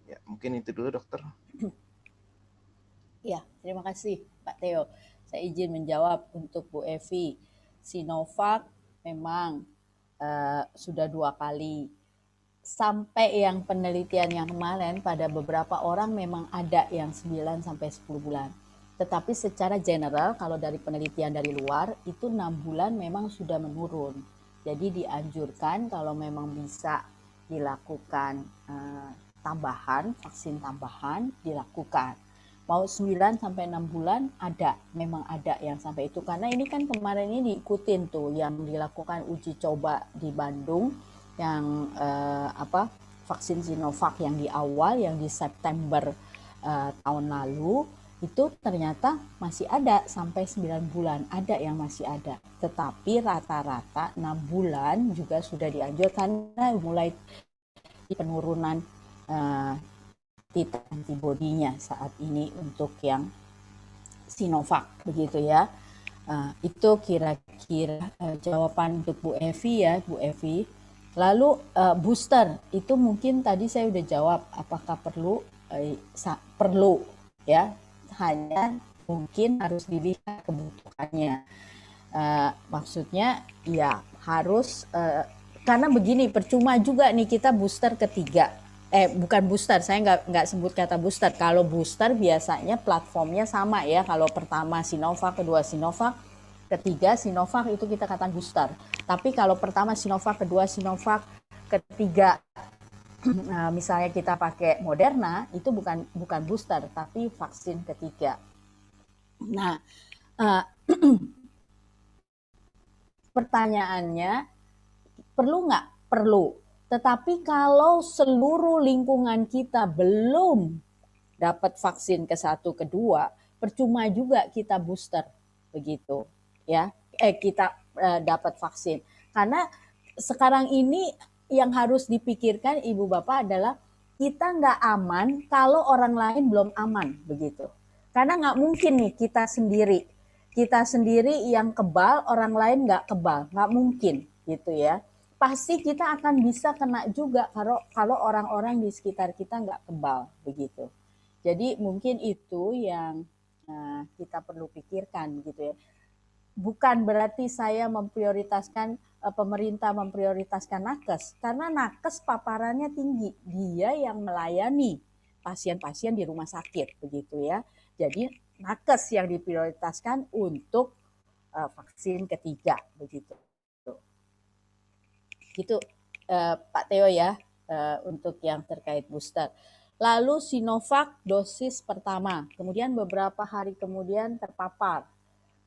Ya, mungkin itu dulu dokter. Ya, terima kasih Pak Theo. Saya izin menjawab untuk Bu Evi. Sinovac memang sudah 2 kali. Sampai yang penelitian yang kemarin pada beberapa orang memang ada yang 9 sampai 10 bulan. Tetapi secara general kalau dari penelitian dari luar itu 6 bulan memang sudah menurun. Jadi dianjurkan kalau memang bisa dilakukan tambahan, vaksin tambahan dilakukan. Mau 9 sampai 6 bulan ada, memang ada yang sampai itu. Karena ini kan kemarin ini diikutin tuh yang dilakukan uji coba di Bandung yang vaksin Sinovac yang di awal, yang di September tahun lalu, itu ternyata masih ada sampai 9 bulan, ada yang masih ada. Tetapi rata-rata 6 bulan juga sudah dianjurkan karena mulai penurunan titik antibodinya saat ini untuk yang Sinovac, begitu ya. Itu kira-kira jawaban untuk Bu Evi ya, Bu Evi. Lalu booster itu mungkin tadi saya udah jawab apakah perlu perlu ya, hanya mungkin harus dilihat kebutuhannya. Maksudnya ya harus karena begini, percuma juga nih kita booster ketiga. Bukan booster, saya nggak sebut kata booster. Kalau booster biasanya platformnya sama ya. Kalau pertama Sinovac, kedua Sinovac, ketiga Sinovac itu kita katakan booster. Tapi kalau pertama Sinovac, kedua Sinovac, ketiga misalnya kita pakai Moderna, itu bukan booster, tapi vaksin ketiga. Nah, pertanyaannya, perlu nggak? Perlu. Tetapi kalau seluruh lingkungan kita belum dapat vaksin ke-1, ke-2, percuma juga kita booster, begitu ya. Kita dapat vaksin. Karena sekarang ini yang harus dipikirkan Ibu Bapak adalah kita nggak aman kalau orang lain belum aman, begitu. Karena nggak mungkin nih kita sendiri yang kebal, orang lain nggak kebal, nggak mungkin gitu ya. Pasti kita akan bisa kena juga kalau orang-orang di sekitar kita nggak kebal, begitu. Jadi mungkin itu yang kita perlu pikirkan gitu ya. Bukan berarti saya memprioritaskan, pemerintah memprioritaskan nakes, karena nakes paparannya tinggi, dia yang melayani pasien-pasien di rumah sakit, begitu ya. Jadi nakes yang diprioritaskan untuk vaksin ketiga, begitu. Gitu Pak Theo ya, untuk yang terkait booster. Lalu Sinovac dosis pertama, kemudian beberapa hari kemudian terpapar.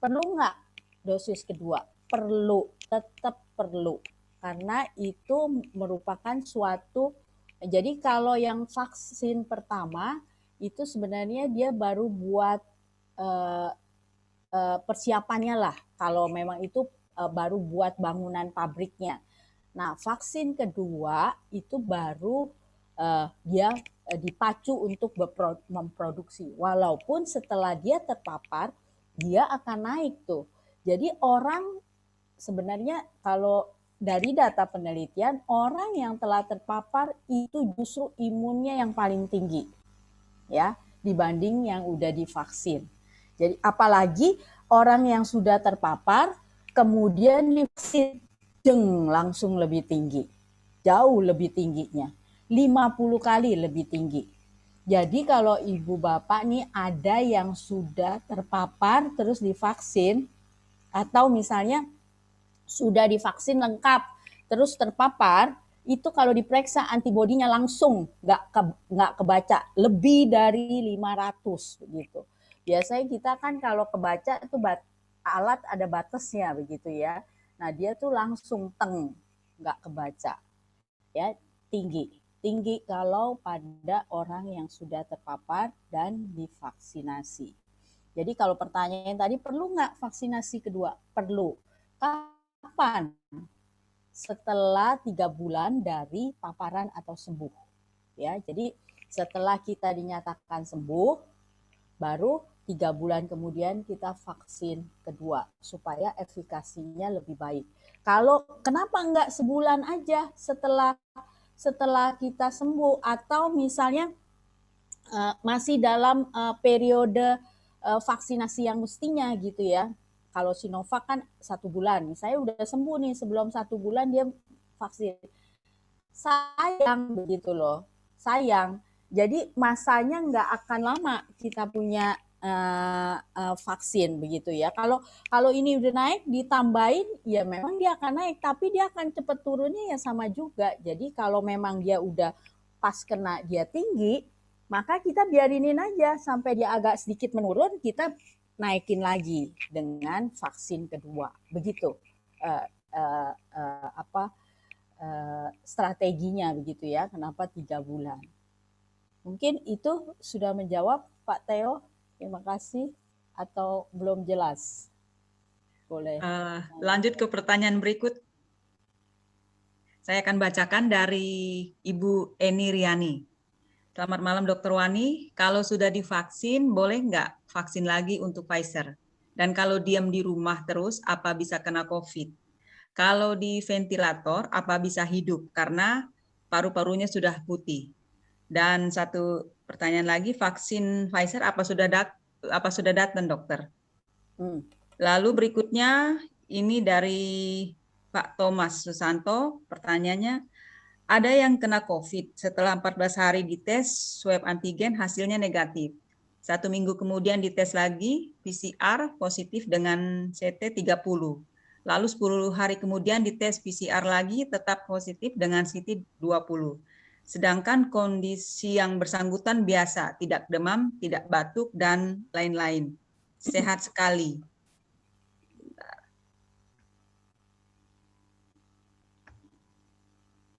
Perlu nggak dosis kedua? Perlu, tetap perlu. Karena itu merupakan suatu, jadi kalau yang vaksin pertama, itu sebenarnya dia baru buat persiapannya lah, kalau memang itu baru buat bangunan pabriknya. Nah, vaksin kedua itu baru dia dipacu untuk memproduksi. Walaupun setelah dia terpapar, dia akan naik tuh. Jadi orang sebenarnya kalau dari data penelitian, orang yang telah terpapar itu justru imunnya yang paling tinggi ya dibanding yang udah divaksin. Jadi apalagi orang yang sudah terpapar kemudian divaksin, langsung lebih tinggi, jauh lebih tingginya, 50 kali lebih tinggi. Jadi kalau ibu bapak nih ada yang sudah terpapar terus divaksin, atau misalnya sudah divaksin lengkap terus terpapar, itu kalau diperiksa antibodinya langsung nggak kebaca, lebih dari 500 gitu. Biasanya kita kan kalau kebaca itu alat ada batasnya begitu ya. Nah dia tuh langsung nggak kebaca ya, tinggi kalau pada orang yang sudah terpapar dan divaksinasi. Jadi kalau pertanyaan tadi, perlu nggak vaksinasi kedua? Perlu. Kapan? Setelah 3 bulan dari paparan atau sembuh. Ya, jadi setelah kita dinyatakan sembuh, baru 3 bulan kemudian kita vaksin kedua supaya efikasinya lebih baik. Kalau kenapa enggak sebulan aja setelah kita sembuh, atau misalnya masih dalam periode vaksinasi yang mestinya gitu ya. Kalau Sinovac kan 1 bulan, saya udah sembuh nih sebelum 1 bulan dia vaksin. Sayang begitu loh, sayang. Jadi masanya nggak akan lama kita punya vaksin begitu ya. Kalau ini udah naik ditambahin, ya memang dia akan naik, tapi dia akan cepat turunnya ya sama juga. Jadi kalau memang dia udah pas kena dia tinggi, maka kita biarinin aja sampai dia agak sedikit menurun, kita naikin lagi dengan vaksin kedua. Begitu strateginya begitu ya. Kenapa 3 bulan? Mungkin itu sudah menjawab Pak Theo. Terima kasih. Atau belum jelas? Boleh. Lanjut ke pertanyaan berikut. Saya akan bacakan dari Ibu Eni Riani. Selamat malam Dr. Wani, kalau sudah divaksin boleh nggak vaksin lagi untuk Pfizer? Dan kalau diam di rumah terus, apa bisa kena COVID? Kalau di ventilator, apa bisa hidup? Karena paru-parunya sudah putih. Dan satu pertanyaan lagi, vaksin Pfizer apa sudah datang dokter? Lalu berikutnya, ini dari Pak Thomas Susanto, pertanyaannya, ada yang kena COVID setelah 14 hari dites swab antigen hasilnya negatif. 1 minggu kemudian dites lagi PCR positif dengan CT 30. Lalu 10 hari kemudian dites PCR lagi tetap positif dengan CT 20. Sedangkan kondisi yang bersangkutan biasa, tidak demam, tidak batuk, dan lain-lain. Sehat sekali.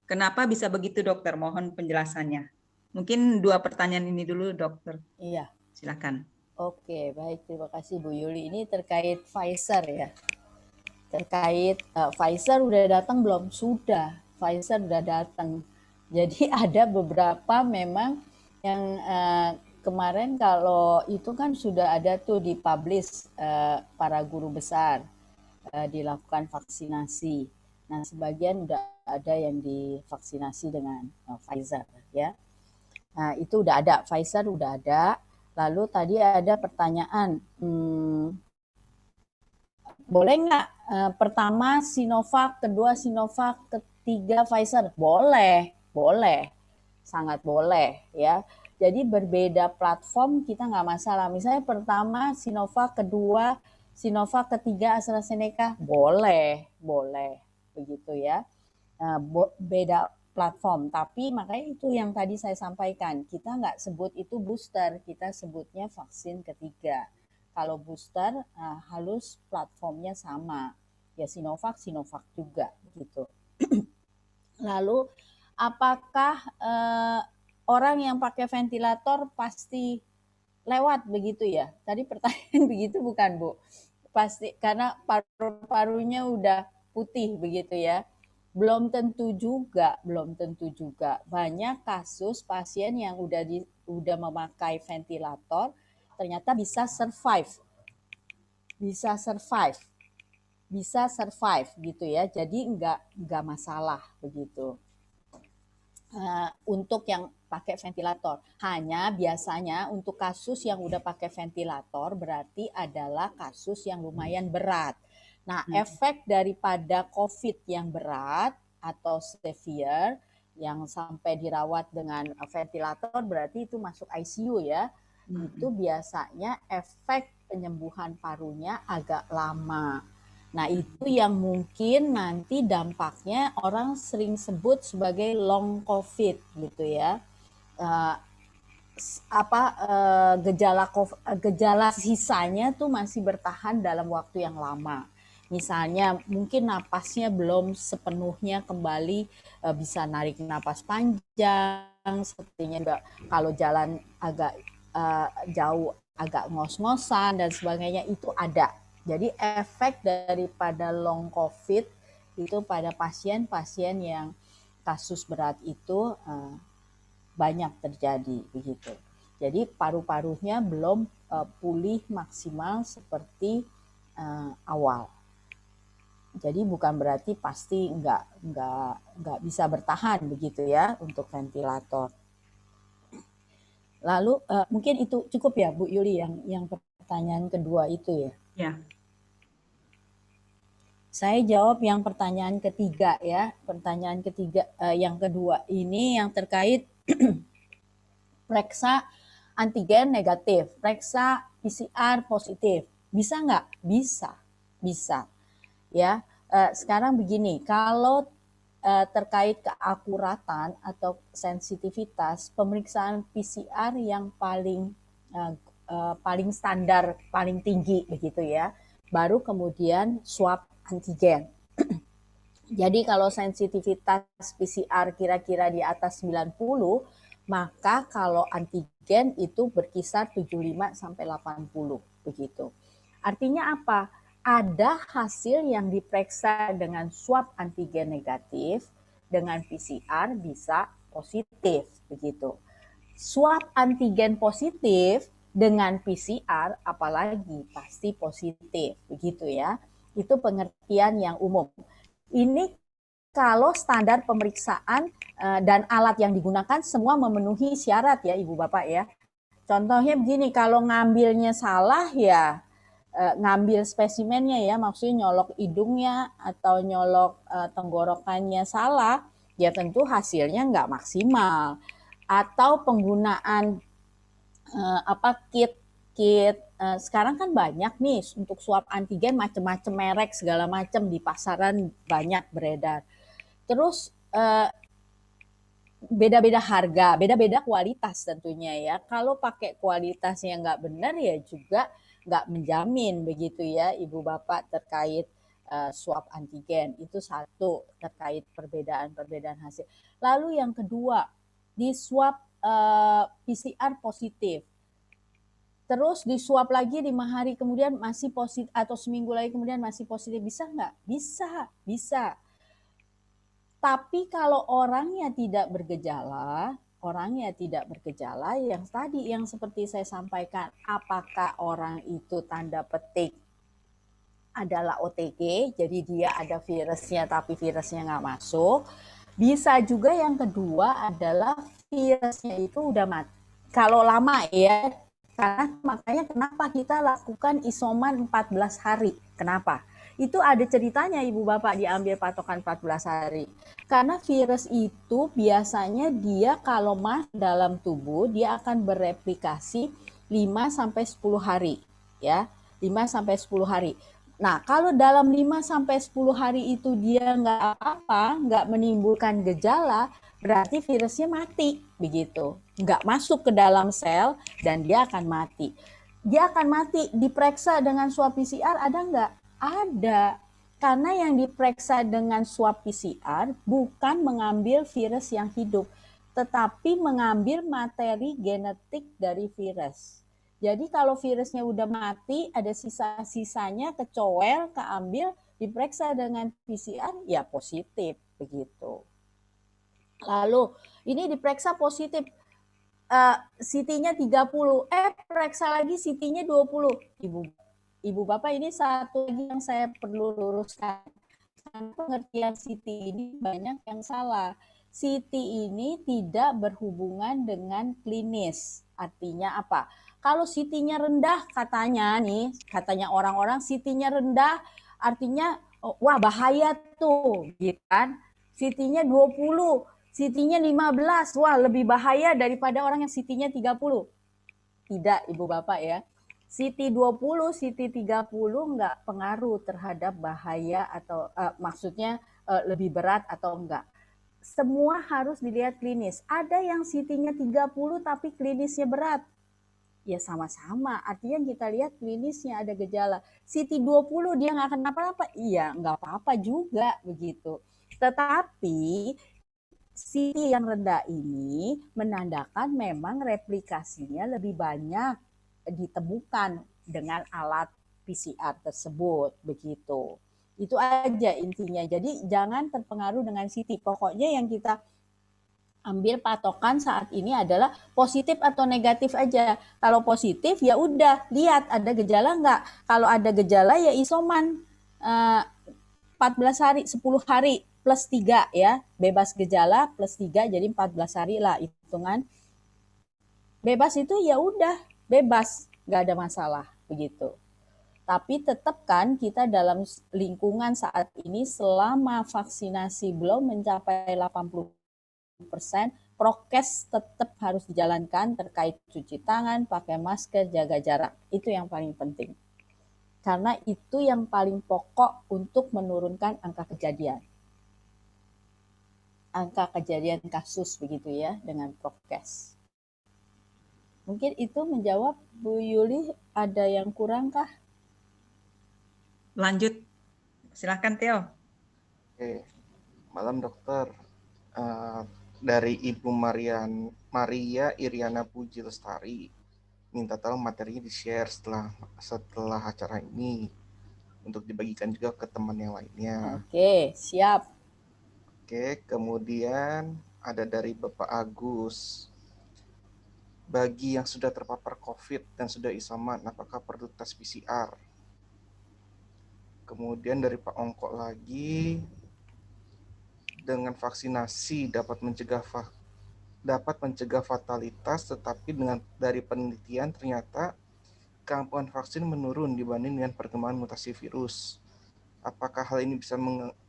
Kenapa bisa begitu dokter? Mohon penjelasannya. Mungkin 2 pertanyaan ini dulu dokter. Iya. Silakan. Oke, baik. Terima kasih Bu Yuli. Ini terkait Pfizer ya. Terkait Pfizer udah datang belum? Sudah. Pfizer udah datang. Jadi ada beberapa memang yang kemarin kalau itu kan sudah ada tuh dipublish para guru besar dilakukan vaksinasi. Nah, sebagian udah ada yang divaksinasi dengan Pfizer ya. Nah, itu udah ada, Pfizer udah ada. Lalu tadi ada pertanyaan, boleh nggak pertama Sinovac, kedua Sinovac, ketiga Pfizer? Boleh, boleh, sangat boleh ya. Jadi berbeda platform kita nggak masalah. Misalnya pertama Sinovac, kedua Sinovac, ketiga AstraZeneca, boleh, boleh begitu ya. Beda platform, tapi makanya itu yang tadi saya sampaikan, kita nggak sebut itu booster, kita sebutnya vaksin ketiga. Kalau booster harus platformnya sama, ya Sinovac juga gitu. Lalu apakah orang yang pakai ventilator pasti lewat begitu ya? Tadi pertanyaan begitu bukan Bu? Pasti karena paru-parunya udah putih begitu ya. Belum tentu juga. Banyak kasus pasien yang udah memakai ventilator ternyata bisa survive gitu ya. Jadi nggak masalah begitu. Untuk yang pakai ventilator. Hanya biasanya untuk kasus yang udah pakai ventilator berarti adalah kasus yang lumayan berat. Nah, efek daripada COVID yang berat atau severe yang sampai dirawat dengan ventilator berarti itu masuk ICU ya. Itu biasanya efek penyembuhan parunya agak lama. Nah, itu yang mungkin nanti dampaknya orang sering sebut sebagai long COVID gitu ya. Gejala sisanya tuh masih bertahan dalam waktu yang lama. Misalnya mungkin napasnya belum sepenuhnya kembali bisa narik napas panjang, sepertinya juga kalau jalan agak jauh agak ngos-ngosan dan sebagainya itu ada. Jadi efek daripada long COVID itu pada pasien-pasien yang kasus berat itu banyak terjadi begitu. Jadi paru-parunya belum pulih maksimal seperti awal. Jadi bukan berarti pasti nggak bisa bertahan begitu ya untuk ventilator. Lalu mungkin itu cukup ya Bu Yuli yang pertanyaan kedua itu ya. Ya, Saya jawab yang pertanyaan ketiga ya. Pertanyaan ketiga yang kedua ini yang terkait periksa antigen negatif, periksa PCR positif. Bisa nggak? Bisa, bisa. Ya, sekarang begini, kalau terkait keakuratan atau sensitivitas, pemeriksaan PCR yang paling standar, paling tinggi begitu ya. Baru kemudian swab antigen. Jadi kalau sensitivitas PCR kira-kira di atas 90, maka kalau antigen itu berkisar 75 sampai 80 begitu. Artinya apa? Ada hasil yang diperiksa dengan swab antigen negatif, dengan PCR bisa positif begitu. Swab antigen positif dengan PCR apalagi pasti positif begitu ya. Itu pengertian yang umum. Ini kalau standar pemeriksaan dan alat yang digunakan semua memenuhi syarat ya Ibu Bapak ya. Contohnya begini, kalau ngambilnya salah ya ngambil spesimennya ya, maksudnya nyolok hidungnya atau nyolok tenggorokannya salah, ya tentu hasilnya nggak maksimal. Atau penggunaan kit sekarang kan banyak nih untuk swab antigen macam-macam merek segala macam di pasaran banyak beredar. Terus beda-beda harga, beda-beda kualitas tentunya ya. Kalau pakai kualitas yang nggak benar ya juga nggak menjamin begitu ya Ibu Bapak terkait swab antigen. Itu satu terkait perbedaan hasil. Lalu yang kedua, di swab PCR positif. Terus disuap lagi 5 hari kemudian masih positif atau seminggu lagi kemudian masih positif, bisa nggak? Bisa. Tapi kalau orangnya tidak bergejala yang tadi yang seperti saya sampaikan, apakah orang itu tanda petik adalah OTG, jadi dia ada virusnya tapi virusnya nggak masuk. Bisa juga yang kedua adalah virusnya itu udah mati. Kalau lama ya, karena makanya kenapa kita lakukan isoman 14 hari. Kenapa? Itu ada ceritanya Ibu Bapak diambil patokan 14 hari. Karena virus itu biasanya dia kalau masuk dalam tubuh, dia akan bereplikasi 5 sampai 10 hari, ya. 5 sampai 10 hari. Nah, kalau dalam 5 sampai 10 hari itu dia nggak apa-apa, nggak menimbulkan gejala, berarti virusnya mati, begitu. Nggak masuk ke dalam sel dan dia akan mati. Dia akan mati, diperiksa dengan swab PCR ada nggak? Ada. Karena yang diperiksa dengan swab PCR bukan mengambil virus yang hidup, tetapi mengambil materi genetik dari virus. Jadi kalau virusnya udah mati, ada sisa-sisanya kecowel, keambil, diperiksa dengan PCR, ya positif begitu. Lalu ini diperiksa positif, CT-nya 30, periksa lagi CT-nya 20. Ibu Bapak, ini satu lagi yang saya perlu luruskan. Pengertian CT ini banyak yang salah. CT ini tidak berhubungan dengan klinis. Artinya apa? Kalau CT-nya rendah katanya orang-orang CT-nya rendah artinya wah bahaya tuh, gitu kan. CT-nya 20, CT-nya 15, wah lebih bahaya daripada orang yang CT-nya 30. Tidak Ibu Bapak ya. CT 20, CT 30 nggak pengaruh terhadap bahaya atau maksudnya lebih berat atau enggak. Semua harus dilihat klinis. Ada yang CT-nya 30 tapi klinisnya berat. Ya sama-sama, artinya kita lihat klinisnya ada gejala. CT 20 dia nggak kenapa-napa, iya nggak apa-apa juga begitu. Tetapi CT yang rendah ini menandakan memang replikasinya lebih banyak ditemukan dengan alat PCR tersebut begitu. Itu aja intinya. Jadi jangan terpengaruh dengan CT. Pokoknya yang kita ambil patokan saat ini adalah positif atau negatif aja. Kalau positif ya udah lihat ada gejala nggak. Kalau ada gejala ya isoman 14 hari, 10 hari plus 3 ya. Bebas gejala plus 3 jadi 14 hari lah hitungan. bebas itu ya udah bebas, nggak ada masalah begitu. Tapi tetap kan kita dalam lingkungan saat ini selama vaksinasi belum mencapai 80%, prokes tetap harus dijalankan terkait cuci tangan, pakai masker, jaga jarak. Itu yang paling penting. Karena itu yang paling pokok untuk menurunkan angka kejadian. Angka kejadian kasus begitu ya dengan prokes. Mungkin itu menjawab Bu Yuli, ada yang kurang kah? Lanjut, silahkan Theo. Oke, malam dokter. Dari Ibu Maria Iriana Puji Lestari, minta tolong materinya di-share setelah acara ini untuk dibagikan juga ke teman yang lainnya. Oke, siap. Oke, kemudian ada dari Bapak Agus. Bagi yang sudah terpapar COVID dan sudah isoman, apakah perlu tes PCR? Kemudian dari Pak Ongko lagi, dengan vaksinasi dapat mencegah fatalitas, tetapi dari penelitian ternyata keampuhan vaksin menurun dibanding dengan perkembangan mutasi virus. Apakah hal ini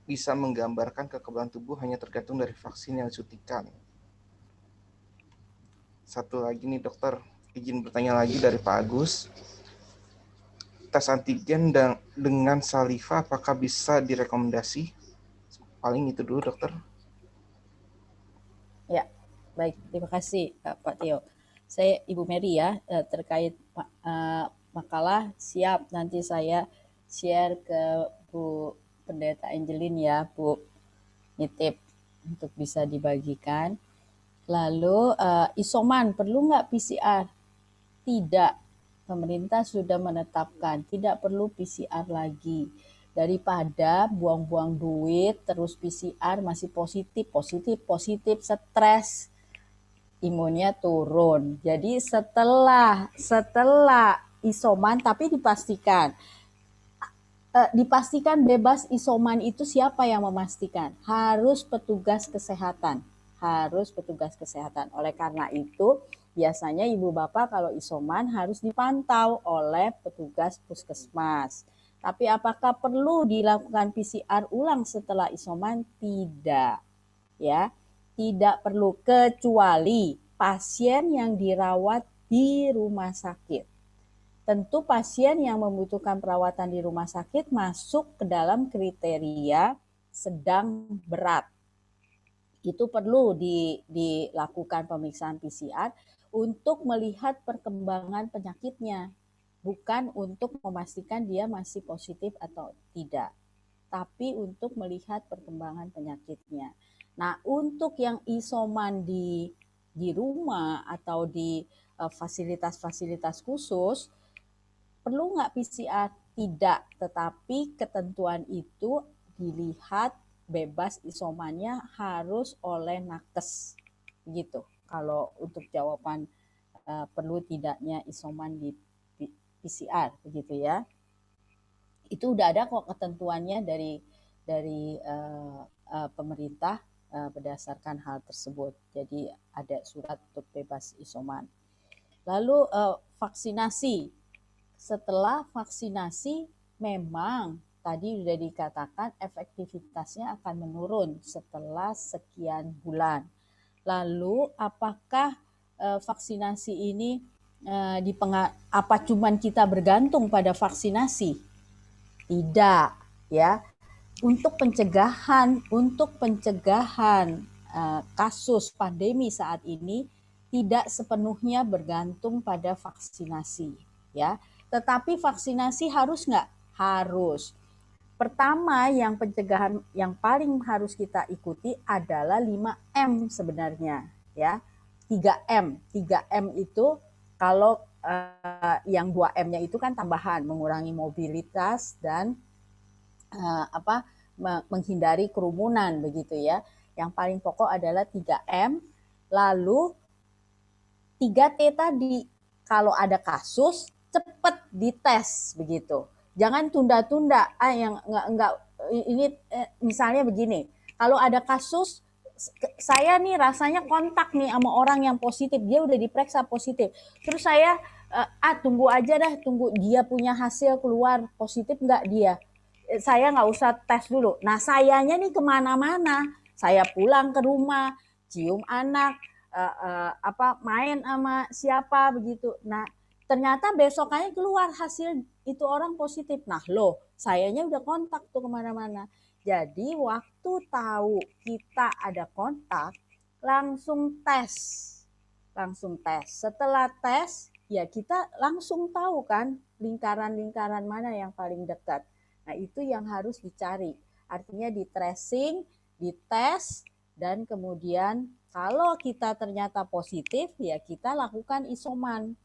bisa menggambarkan kekebalan tubuh hanya tergantung dari vaksin yang disuntikan? Satu lagi nih dokter, izin bertanya lagi dari Pak Agus. Tes antigen dengan saliva apakah bisa direkomendasi? Paling itu dulu dokter. Ya, baik. Terima kasih Pak Tio. Saya Ibu Mary ya, terkait makalah siap nanti saya share ke Bu Pendeta Angelin ya, Bu, nitip untuk bisa dibagikan. Lalu isoman perlu nggak PCR? Tidak. Pemerintah sudah menetapkan tidak perlu PCR lagi. Daripada buang-buang duit terus PCR masih positif, stres, imunnya turun. Jadi setelah isoman, tapi dipastikan bebas isoman itu siapa yang memastikan? Harus petugas kesehatan. Oleh karena itu, biasanya ibu bapak kalau isoman harus dipantau oleh petugas puskesmas. Tapi apakah perlu dilakukan PCR ulang setelah isoman? Tidak. Ya, tidak perlu kecuali pasien yang dirawat di rumah sakit. Tentu pasien yang membutuhkan perawatan di rumah sakit masuk ke dalam kriteria sedang berat. Itu perlu dilakukan pemeriksaan PCR untuk melihat perkembangan penyakitnya, bukan untuk memastikan dia masih positif atau tidak, tapi untuk melihat perkembangan penyakitnya. Nah, untuk yang isoman di rumah atau di fasilitas-fasilitas khusus, perlu nggak PCR? Tidak, tetapi ketentuan itu dilihat bebas isomannya harus oleh nakes. Begitu. Kalau untuk jawaban perlu tidaknya isoman di PCR, begitu ya. Itu udah ada kok ketentuannya dari pemerintah berdasarkan hal tersebut. Jadi ada surat untuk bebas isoman. Lalu vaksinasi. Setelah vaksinasi memang tadi sudah dikatakan efektivitasnya akan menurun setelah sekian bulan. Lalu apakah vaksinasi ini apa cuman kita bergantung pada vaksinasi? Tidak, ya. Untuk pencegahan kasus pandemi saat ini tidak sepenuhnya bergantung pada vaksinasi, ya. Tetapi vaksinasi harus nggak? Harus. Pertama, yang pencegahan yang paling harus kita ikuti adalah 5M sebenarnya, ya. 3M. 3M itu kalau yang 2M-nya itu kan tambahan, mengurangi mobilitas dan menghindari kerumunan begitu ya. Yang paling pokok adalah 3M. Lalu 3T tadi, kalau ada kasus cepat dites begitu. Jangan tunda-tunda. Yang enggak ini misalnya begini. Kalau ada kasus saya nih rasanya kontak nih sama orang yang positif, dia udah diperiksa positif. Terus saya tunggu aja dah, tunggu dia punya hasil keluar positif nggak dia. Saya nggak usah tes dulu. Nah sayanya nih kemana-mana. Saya pulang ke rumah, cium anak, main sama siapa begitu. Nah ternyata besokannya keluar hasil itu orang positif. Nah loh, sayanya udah kontak tuh kemana-mana. Jadi waktu tahu kita ada kontak, langsung tes. Langsung tes. Setelah tes, ya kita langsung tahu kan lingkaran-lingkaran mana yang paling dekat. Nah itu yang harus dicari. Artinya di tracing, dites, dan kemudian kalau kita ternyata positif, ya kita lakukan isoman.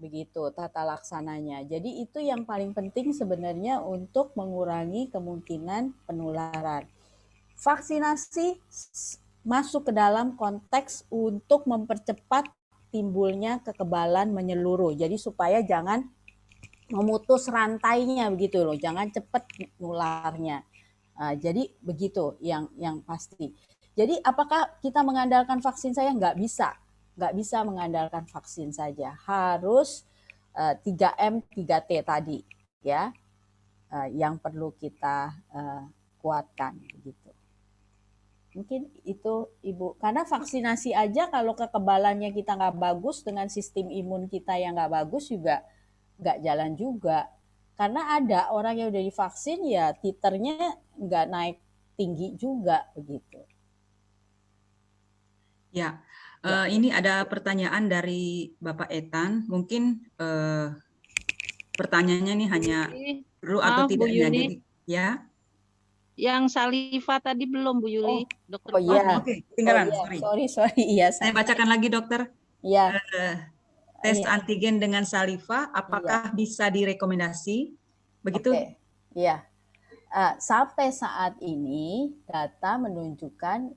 Begitu tata laksananya. Jadi itu yang paling penting sebenarnya untuk mengurangi kemungkinan penularan. Vaksinasi masuk ke dalam konteks untuk mempercepat timbulnya kekebalan menyeluruh. Jadi supaya jangan memutus rantainya begitu loh, jangan cepat nularnya. Jadi begitu yang pasti. Jadi apakah kita mengandalkan vaksin saja? Nggak bisa mengandalkan vaksin saja. Harus 3M, 3T tadi ya, yang perlu kita kuatkan begitu. Mungkin itu Ibu, karena vaksinasi aja kalau kekebalannya kita nggak bagus dengan sistem imun kita yang nggak bagus juga nggak jalan juga. Karena ada orang yang udah divaksin ya titernya nggak naik tinggi juga begitu. Ya, ini ada pertanyaan dari Bapak Etan. Mungkin pertanyaannya ini hanya perlu atau Maaf, Bu tidaknya. Yuli. Jadi, ya. Yang Salifa tadi belum, Bu Yuli. Dokter iya. Oke, ketinggalan. Sorry. Iya. Saya bacakan lagi, Dokter. Iya. Tes antigen dengan Salifa, apakah bisa direkomendasi? Begitu? Oke. Iya. Sampai saat ini data menunjukkan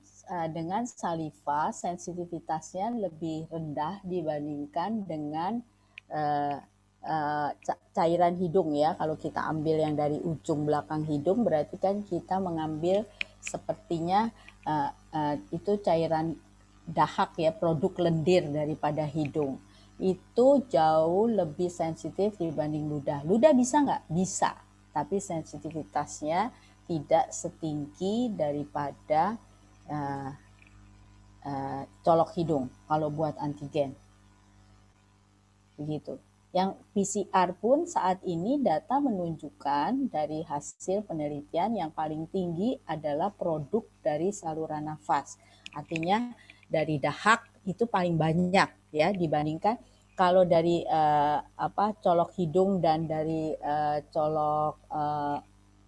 dengan saliva sensitivitasnya lebih rendah dibandingkan dengan cairan hidung ya. Kalau kita ambil yang dari ujung belakang hidung berarti kan kita mengambil sepertinya itu cairan dahak ya, produk lendir daripada hidung. Itu jauh lebih sensitif dibanding ludah. Ludah bisa nggak? Bisa. Tapi sensitivitasnya tidak setinggi daripada colok hidung kalau buat antigen. Begitu. Yang PCR pun saat ini data menunjukkan dari hasil penelitian yang paling tinggi adalah produk dari saluran nafas. Artinya dari dahak itu paling banyak ya dibandingkan kalau dari colok hidung dan dari colok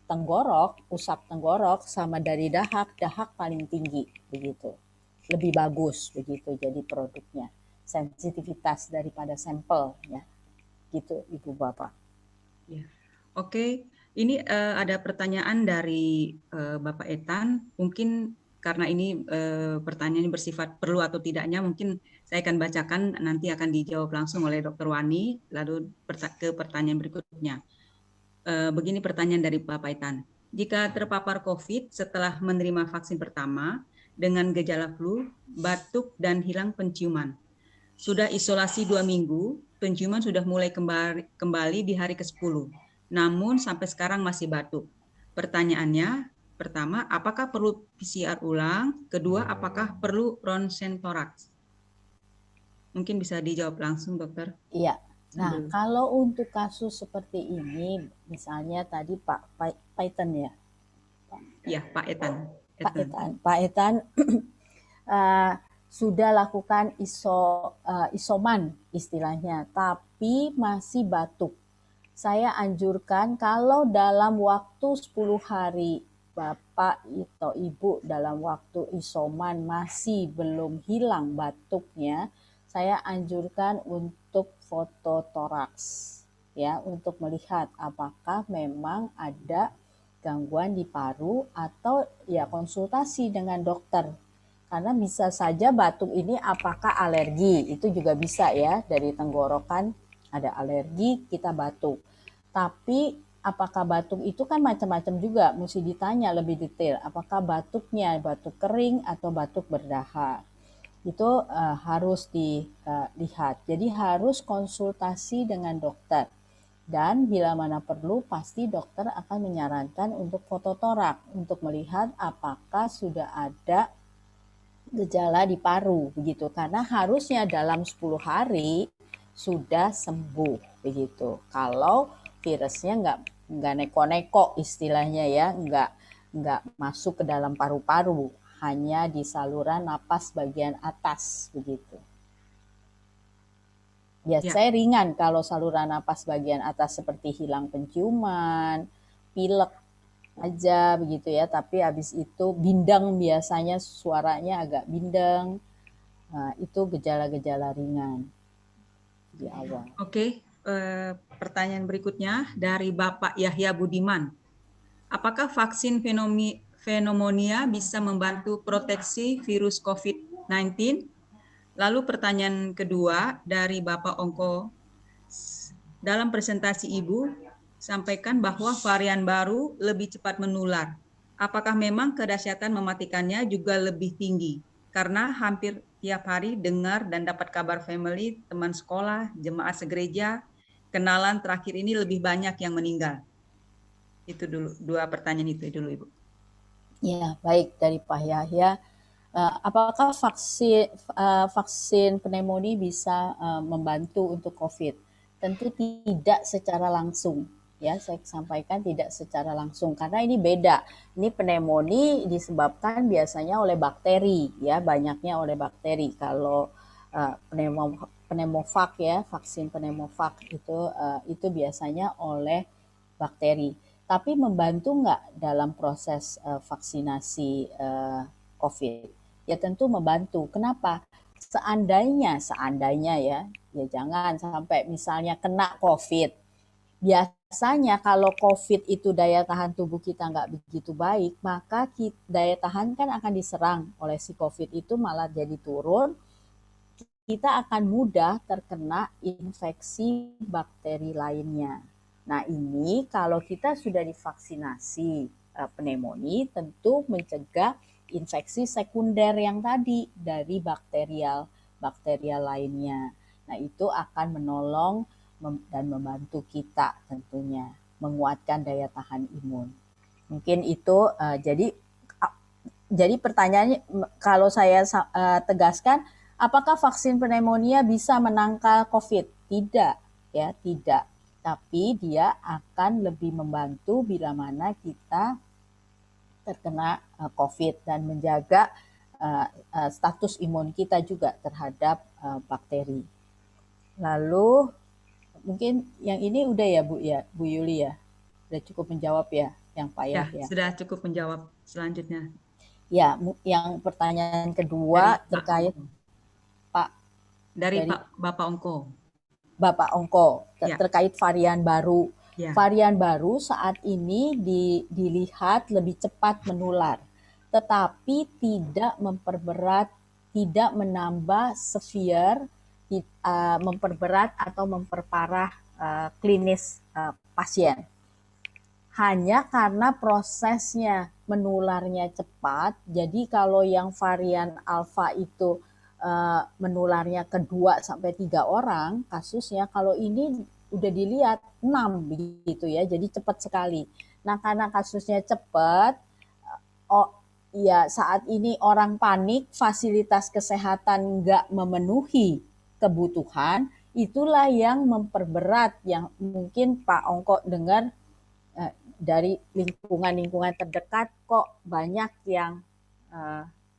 tenggorok, usap tenggorok sama dari dahak paling tinggi begitu. Lebih bagus begitu jadi produknya. Sensitivitas daripada sampel ya. Gitu Ibu Bapak. Ya. Oke, ini ada pertanyaan dari Bapak Etan. Mungkin karena ini pertanyaan bersifat perlu atau tidaknya, mungkin saya akan bacakan, nanti akan dijawab langsung oleh Dr. Wani, lalu ke pertanyaan berikutnya. Begini pertanyaan dari Bapak Etan. Jika terpapar COVID setelah menerima vaksin pertama dengan gejala flu, batuk, dan hilang penciuman, sudah isolasi 2 minggu, penciuman sudah mulai kembali di hari ke-10. Namun sampai sekarang masih batuk. Pertanyaannya, pertama, apakah perlu PCR ulang? Kedua, apakah perlu ronsen toraks? Mungkin bisa dijawab langsung, Dokter. Iya. Nah, kalau untuk kasus seperti ini, misalnya tadi Pak Etan ya? Iya, Pak Etan. Pak Etan sudah lakukan isoman istilahnya, tapi masih batuk. Saya anjurkan kalau dalam waktu 10 hari Bapak atau Ibu dalam waktu isoman masih belum hilang batuknya, saya anjurkan untuk foto toraks ya, untuk melihat apakah memang ada gangguan di paru atau ya konsultasi dengan dokter. Karena bisa saja batuk ini apakah alergi, itu juga bisa ya, dari tenggorokan ada alergi kita batuk. Tapi apakah batuk itu kan macam-macam juga, mesti ditanya lebih detail. Apakah batuknya batuk kering atau batuk berdahak? Itu harus dilihat. Jadi harus konsultasi dengan dokter. Dan bila mana perlu, pasti dokter akan menyarankan untuk fototorak untuk melihat apakah sudah ada gejala di paru begitu. Karena harusnya dalam 10 hari sudah sembuh begitu. Kalau virusnya nggak neko-neko istilahnya ya, nggak masuk ke dalam paru-paru, hanya di saluran napas bagian atas begitu. Biasanya ringan kalau saluran napas bagian atas seperti hilang penciuman, pilek aja begitu ya, tapi habis itu bindeng, biasanya suaranya agak bindeng. Nah, itu gejala-gejala ringan di awal. Oke, pertanyaan berikutnya dari Bapak Yahya Budiman. Apakah vaksin pneumonia bisa membantu proteksi virus COVID-19? Lalu pertanyaan kedua dari Bapak Ongko. Dalam presentasi Ibu, sampaikan bahwa varian baru lebih cepat menular. Apakah memang kedahsyatan mematikannya juga lebih tinggi? Karena hampir tiap hari dengar dan dapat kabar family, teman sekolah, jemaat segereja, kenalan terakhir ini lebih banyak yang meninggal. Itu dulu, 2 pertanyaan itu dulu, Ibu. Ya, baik, dari Pak Yahya. Apakah vaksin pneumonia bisa membantu untuk COVID? Tentu tidak secara langsung. Ya, saya sampaikan tidak secara langsung karena ini beda. Ini pneumonia disebabkan biasanya oleh bakteri, ya, banyaknya oleh bakteri. Kalau pneumovac ya, vaksin pneumovac itu biasanya oleh bakteri. Tapi membantu nggak dalam proses vaksinasi COVID? Ya tentu membantu. Kenapa? Seandainya ya jangan sampai misalnya kena COVID. Biasanya kalau COVID itu daya tahan tubuh kita nggak begitu baik, maka daya tahan kan akan diserang oleh si COVID itu, malah jadi turun. Kita akan mudah terkena infeksi bakteri lainnya. Nah ini kalau kita sudah divaksinasi pneumonia, tentu mencegah infeksi sekunder yang tadi dari bakterial lainnya. Nah itu akan menolong dan membantu kita tentunya menguatkan daya tahan imun. Mungkin itu jadi pertanyaannya, kalau saya tegaskan, apakah vaksin pneumonia bisa menangkal COVID? Tidak, ya tidak. Tapi dia akan lebih membantu bila mana kita terkena COVID dan menjaga status imun kita juga terhadap bakteri. Lalu mungkin yang ini udah ya Bu Yuli ya, udah cukup menjawab ya yang Pak Yahya. Sudah cukup menjawab. Selanjutnya. Ya, yang pertanyaan kedua terkait dari Bapak Ongko. Bapak Ongko terkait varian baru. Ya. Varian baru saat ini dilihat lebih cepat menular, tetapi tidak memperberat, tidak menambah severe, memperberat atau memperparah klinis pasien. Hanya karena prosesnya menularnya cepat, jadi kalau yang varian alfa itu menularnya ke 2 sampai 3 orang kasusnya, kalau ini udah dilihat 6 begitu ya, jadi cepat sekali. Nah karena kasusnya cepat, ya saat ini orang panik, fasilitas kesehatan nggak memenuhi kebutuhan, itulah yang memperberat, yang mungkin Pak Ongko dengar dari lingkungan terdekat kok banyak yang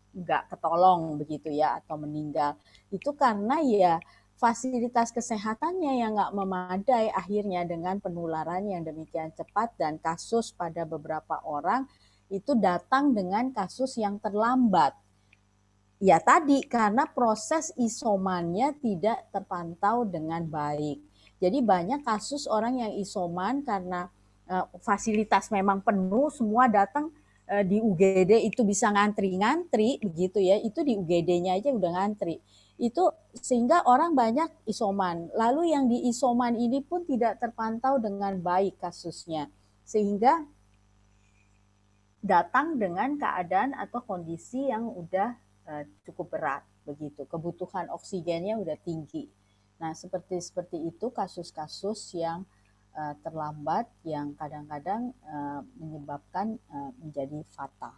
nggak ketolong begitu ya atau meninggal. Itu karena ya fasilitas kesehatannya yang nggak memadai akhirnya dengan penularan yang demikian cepat, dan kasus pada beberapa orang itu datang dengan kasus yang terlambat. Ya tadi karena proses isomannya tidak terpantau dengan baik. Jadi banyak kasus orang yang isoman karena fasilitas memang penuh, semua datang di UGD itu bisa ngantri begitu ya, itu di UGD-nya aja udah ngantri. Itu sehingga orang banyak isoman. Lalu yang di isoman ini pun tidak terpantau dengan baik kasusnya. sehingga datang dengan keadaan atau kondisi yang udah cukup berat begitu. Kebutuhan oksigennya udah tinggi. Nah, seperti itu kasus-kasus yang terlambat yang kadang-kadang menyebabkan menjadi fatal.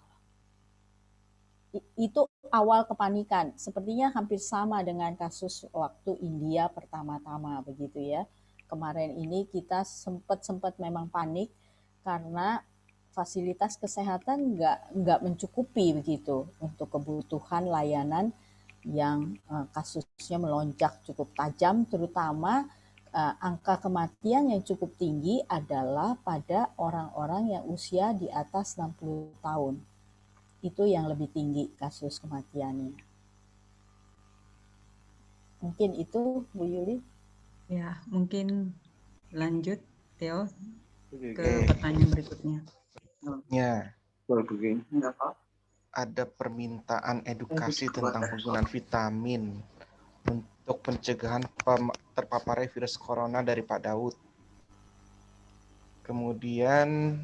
Itu awal kepanikan. Sepertinya hampir sama dengan kasus waktu India pertama-tama begitu ya. Kemarin ini kita sempat memang panik karena fasilitas kesehatan nggak mencukupi begitu untuk kebutuhan layanan yang kasusnya melonjak cukup tajam, terutama angka kematian yang cukup tinggi adalah pada orang-orang yang usia di atas 60 tahun. Itu yang lebih tinggi kasus kematiannya. Mungkin itu, Bu Yuli. Ya, mungkin lanjut, Theo, ke Oke. pertanyaan berikutnya. Ya, ada permintaan edukasi tentang penggunaan vitamin untuk pencegahan terpaparnya virus corona dari Pak Daud. Kemudian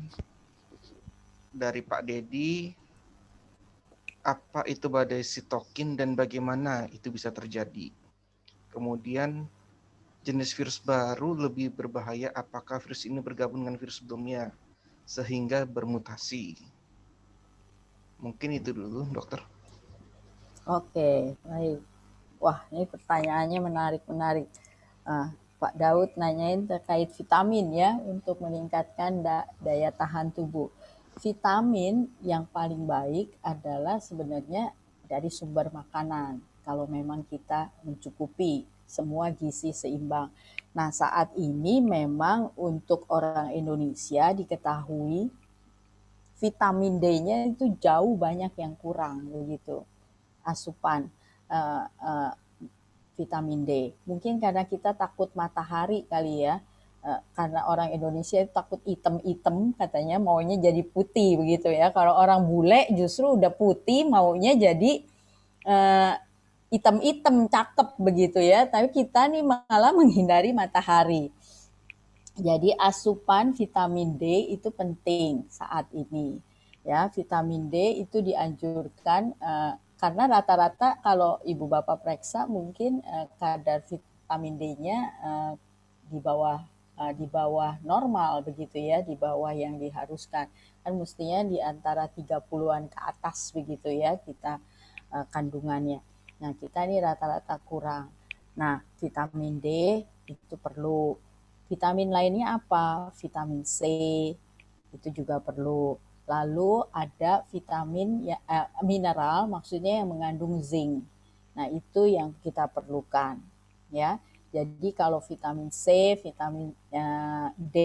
dari Pak Dedi, apa itu badai sitokin dan bagaimana itu bisa terjadi? Kemudian jenis virus baru lebih berbahaya, apakah virus ini bergabung dengan virus sebelumnya sehingga bermutasi? Mungkin itu dulu, dokter. Oke, baik. Wah, ini pertanyaannya menarik. Pak Daud nanyain terkait vitamin ya untuk meningkatkan daya tahan tubuh. Vitamin yang paling baik adalah sebenarnya dari sumber makanan. Kalau memang kita mencukupi semua gizi seimbang. Nah, saat ini memang untuk orang Indonesia diketahui vitamin D-nya itu jauh banyak yang kurang begitu asupan vitamin D. Mungkin karena kita takut matahari kali ya, karena orang Indonesia itu takut item-item, katanya maunya jadi putih begitu ya. Kalau orang bule justru udah putih maunya jadi item-item cakep begitu ya. Tapi kita nih malah menghindari matahari. Jadi asupan vitamin D itu penting saat ini. Ya, vitamin D itu dianjurkan karena rata-rata kalau ibu bapak periksa mungkin kadar vitamin D-nya di bawah normal begitu ya, di bawah yang diharuskan. Kan mestinya di antara 30-an ke atas begitu ya kita kandungannya. Nah, kita ini rata-rata kurang. Nah, vitamin D itu perlu. Vitamin lainnya apa? Vitamin C itu juga perlu. Lalu ada vitamin ya, mineral, maksudnya yang mengandung zinc. Nah, itu yang kita perlukan ya. Jadi kalau vitamin C, vitamin D,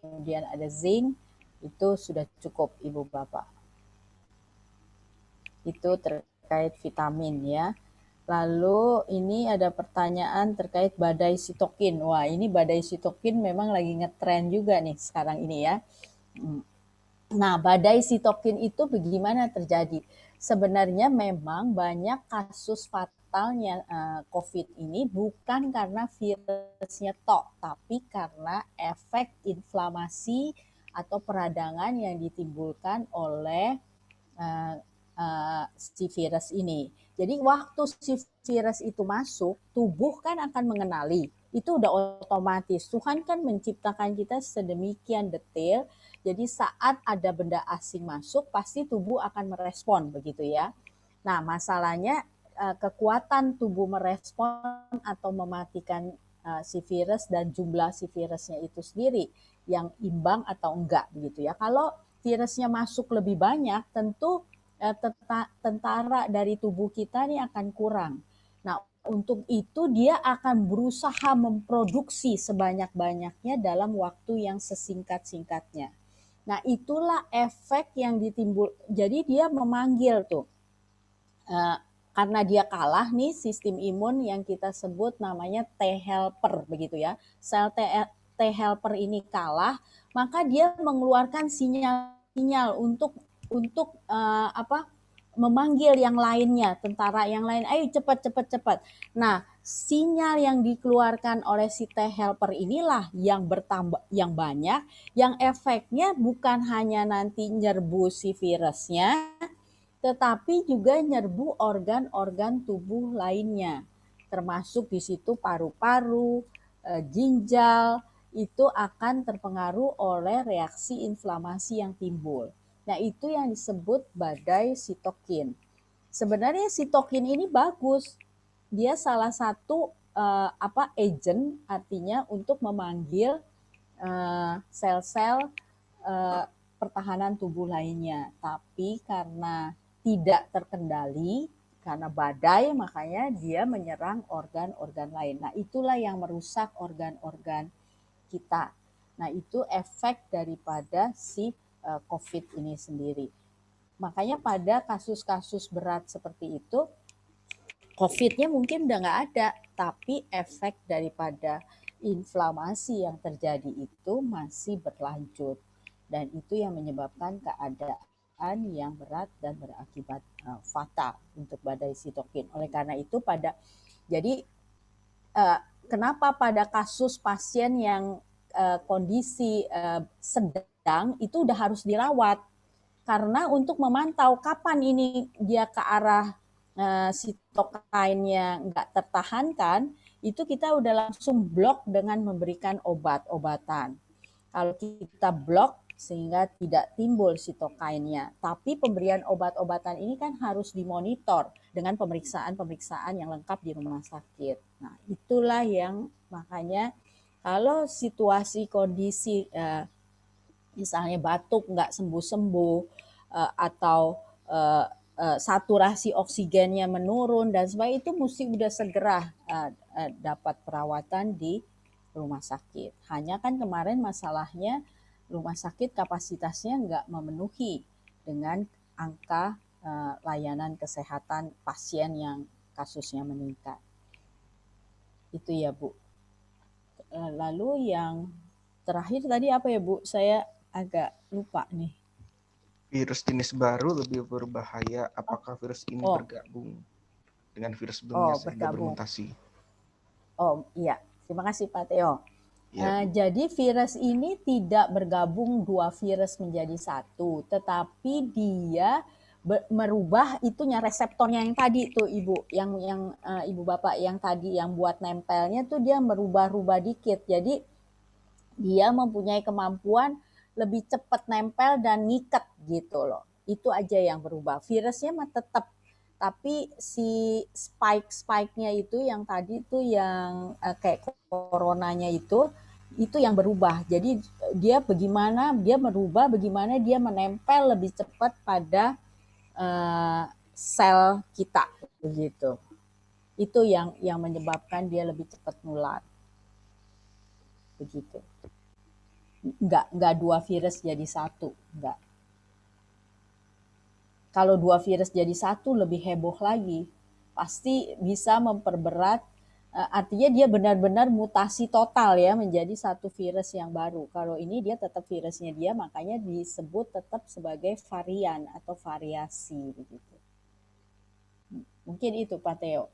kemudian ada zinc, itu sudah cukup Ibu Bapak. Itu terkait vitamin ya. Lalu ini ada pertanyaan terkait badai sitokin. Wah, ini badai sitokin memang lagi ngetren juga nih sekarang ini ya. Nah, badai sitokin itu bagaimana terjadi? Sebenarnya memang banyak kasus fatalnya COVID ini bukan karena virusnya tok, tapi karena efek inflamasi atau peradangan yang ditimbulkan oleh si virus ini. Jadi waktu si virus itu masuk, tubuh kan akan mengenali. Itu udah otomatis. Tuhan kan menciptakan kita sedemikian detail. Jadi saat ada benda asing masuk, pasti tubuh akan merespon begitu ya. Nah, masalahnya kekuatan tubuh merespon atau mematikan si virus dan jumlah si virusnya itu sendiri yang imbang atau enggak begitu ya. Kalau virusnya masuk lebih banyak, tentu tentara dari tubuh kita ini akan kurang. Nah, untuk itu dia akan berusaha memproduksi sebanyak-banyaknya dalam waktu yang sesingkat-singkatnya. Nah, itulah efek yang ditimbul. Jadi dia memanggil tuh. Karena dia kalah nih sistem imun yang kita sebut namanya T helper begitu ya. Sel T helper ini kalah, maka dia mengeluarkan sinyal untuk memanggil yang lainnya, tentara yang lain, ayo cepat. Nah, sinyal yang dikeluarkan oleh si T helper inilah yang bertambah, yang banyak, yang efeknya bukan hanya nanti nyerbu si virusnya, tetapi juga nyerbu organ-organ tubuh lainnya, termasuk di situ paru-paru, ginjal, itu akan terpengaruh oleh reaksi inflamasi yang timbul. Nah, itu yang disebut badai sitokin. Sebenarnya sitokin ini bagus. Dia salah satu agent, artinya untuk memanggil sel-sel pertahanan tubuh lainnya. Tapi karena tidak terkendali, karena badai, makanya dia menyerang organ-organ lain. Nah, itulah yang merusak organ-organ kita. Nah, itu efek daripada si COVID ini sendiri. Makanya pada kasus-kasus berat seperti itu, COVID-nya mungkin udah nggak ada, tapi efek daripada inflamasi yang terjadi itu masih berlanjut. Dan itu yang menyebabkan keadaan yang berat dan berakibat fatal untuk badai sitokin. Oleh karena itu jadi kenapa pada kasus pasien yang kondisi sedang itu udah harus dirawat, karena untuk memantau kapan ini dia ke arah sitokainnya nggak tertahankan, itu kita udah langsung blok dengan memberikan obat-obatan. Kalau kita blok sehingga tidak timbul sitokainnya, tapi pemberian obat-obatan ini kan harus dimonitor dengan pemeriksaan-pemeriksaan yang lengkap di rumah sakit. Nah, itulah yang makanya kalau situasi kondisi misalnya batuk nggak sembuh-sembuh atau saturasi oksigennya menurun dan sebagainya, itu mesti udah segera dapat perawatan di rumah sakit. Hanya kan kemarin masalahnya rumah sakit kapasitasnya nggak memenuhi dengan angka layanan kesehatan pasien yang kasusnya meningkat. Itu ya, Bu. Lalu yang terakhir tadi apa ya, Bu? Saya agak lupa nih. Virus jenis baru lebih berbahaya. Apakah virus ini bergabung dengan virus sebelumnya sehingga bermutasi? Oh iya, terima kasih Pak Teo. Ya, jadi virus ini tidak bergabung dua virus menjadi satu, tetapi dia merubah itunya, reseptornya yang tadi tuh Ibu, yang Ibu Bapak yang tadi yang buat nempelnya tuh dia merubah-rubah dikit. Jadi dia mempunyai kemampuan lebih cepat nempel dan ngikat gitu loh. Itu aja yang berubah. Virusnya mah tetap, tapi si spike-nya itu yang tadi tuh yang kayak coronanya itu yang berubah. Jadi dia merubah bagaimana dia menempel lebih cepat pada sel kita begitu. Itu yang menyebabkan dia lebih cepat nular. Begitu. Enggak dua virus jadi satu, enggak. Kalau dua virus jadi satu lebih heboh lagi. Pasti bisa memperberat, artinya dia benar-benar mutasi total ya menjadi satu virus yang baru. Kalau ini dia tetap virusnya dia, makanya disebut tetap sebagai varian atau variasi begitu. Mungkin itu Pak Teo.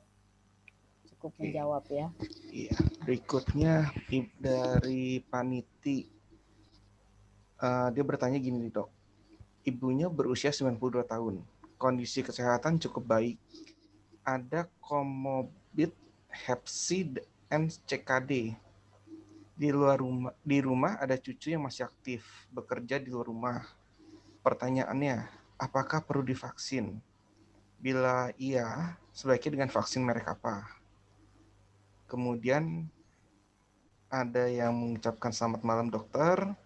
Cukup menjawab ya. Iya, berikutnya dari Paniti. Dia bertanya gini nih, Dok. Ibunya berusia 92 tahun. Kondisi kesehatan cukup baik. Ada komorbid Hep C dan CKD. Di rumah ada cucu yang masih aktif, bekerja di luar rumah. Pertanyaannya, apakah perlu divaksin? Bila iya, sebaiknya dengan vaksin merek apa? Kemudian ada yang mengucapkan selamat malam dokter.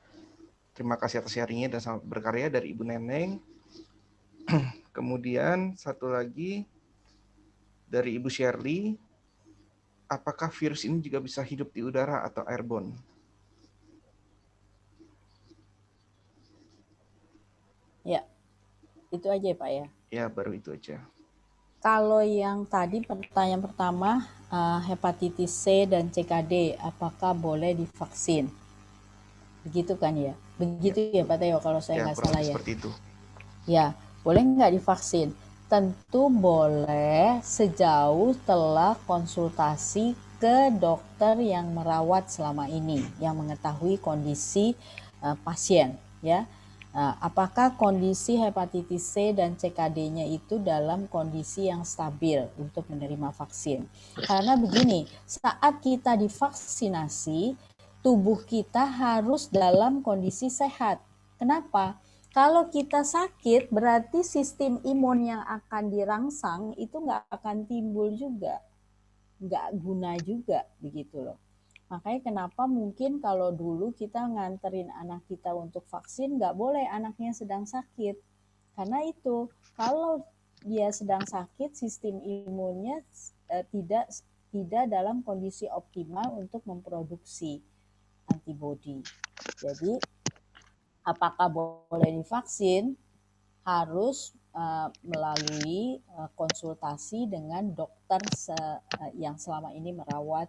Terima kasih atas sharingnya dan selamat berkarya dari Ibu Neneng. Kemudian satu lagi dari Ibu Shirley. Apakah virus ini juga bisa hidup di udara atau airborne? Ya, itu aja Pak ya. Ya, baru itu aja. Kalau yang tadi pertanyaan pertama, hepatitis C dan CKD, apakah boleh divaksin? Begitu kan ya? Begitu ya Pak Teo kalau saya nggak salah ya? Seperti itu. Ya, boleh nggak divaksin? tentu boleh sejauh telah konsultasi ke dokter yang merawat selama ini, yang mengetahui kondisi pasien, ya. Apakah kondisi hepatitis C dan CKD-nya itu dalam kondisi yang stabil untuk menerima vaksin? Karena begini, saat kita divaksinasi, tubuh kita harus dalam kondisi sehat. Kenapa? Kalau kita sakit, berarti sistem imun yang akan dirangsang itu nggak akan timbul juga, nggak guna juga, begitu loh. Makanya kenapa mungkin kalau dulu kita nganterin anak kita untuk vaksin, nggak boleh anaknya sedang sakit. Karena itu, kalau dia sedang sakit, sistem imunnya tidak dalam kondisi optimal untuk memproduksi antibodi. Jadi, apakah boleh divaksin? Harus melalui konsultasi dengan dokter yang selama ini merawat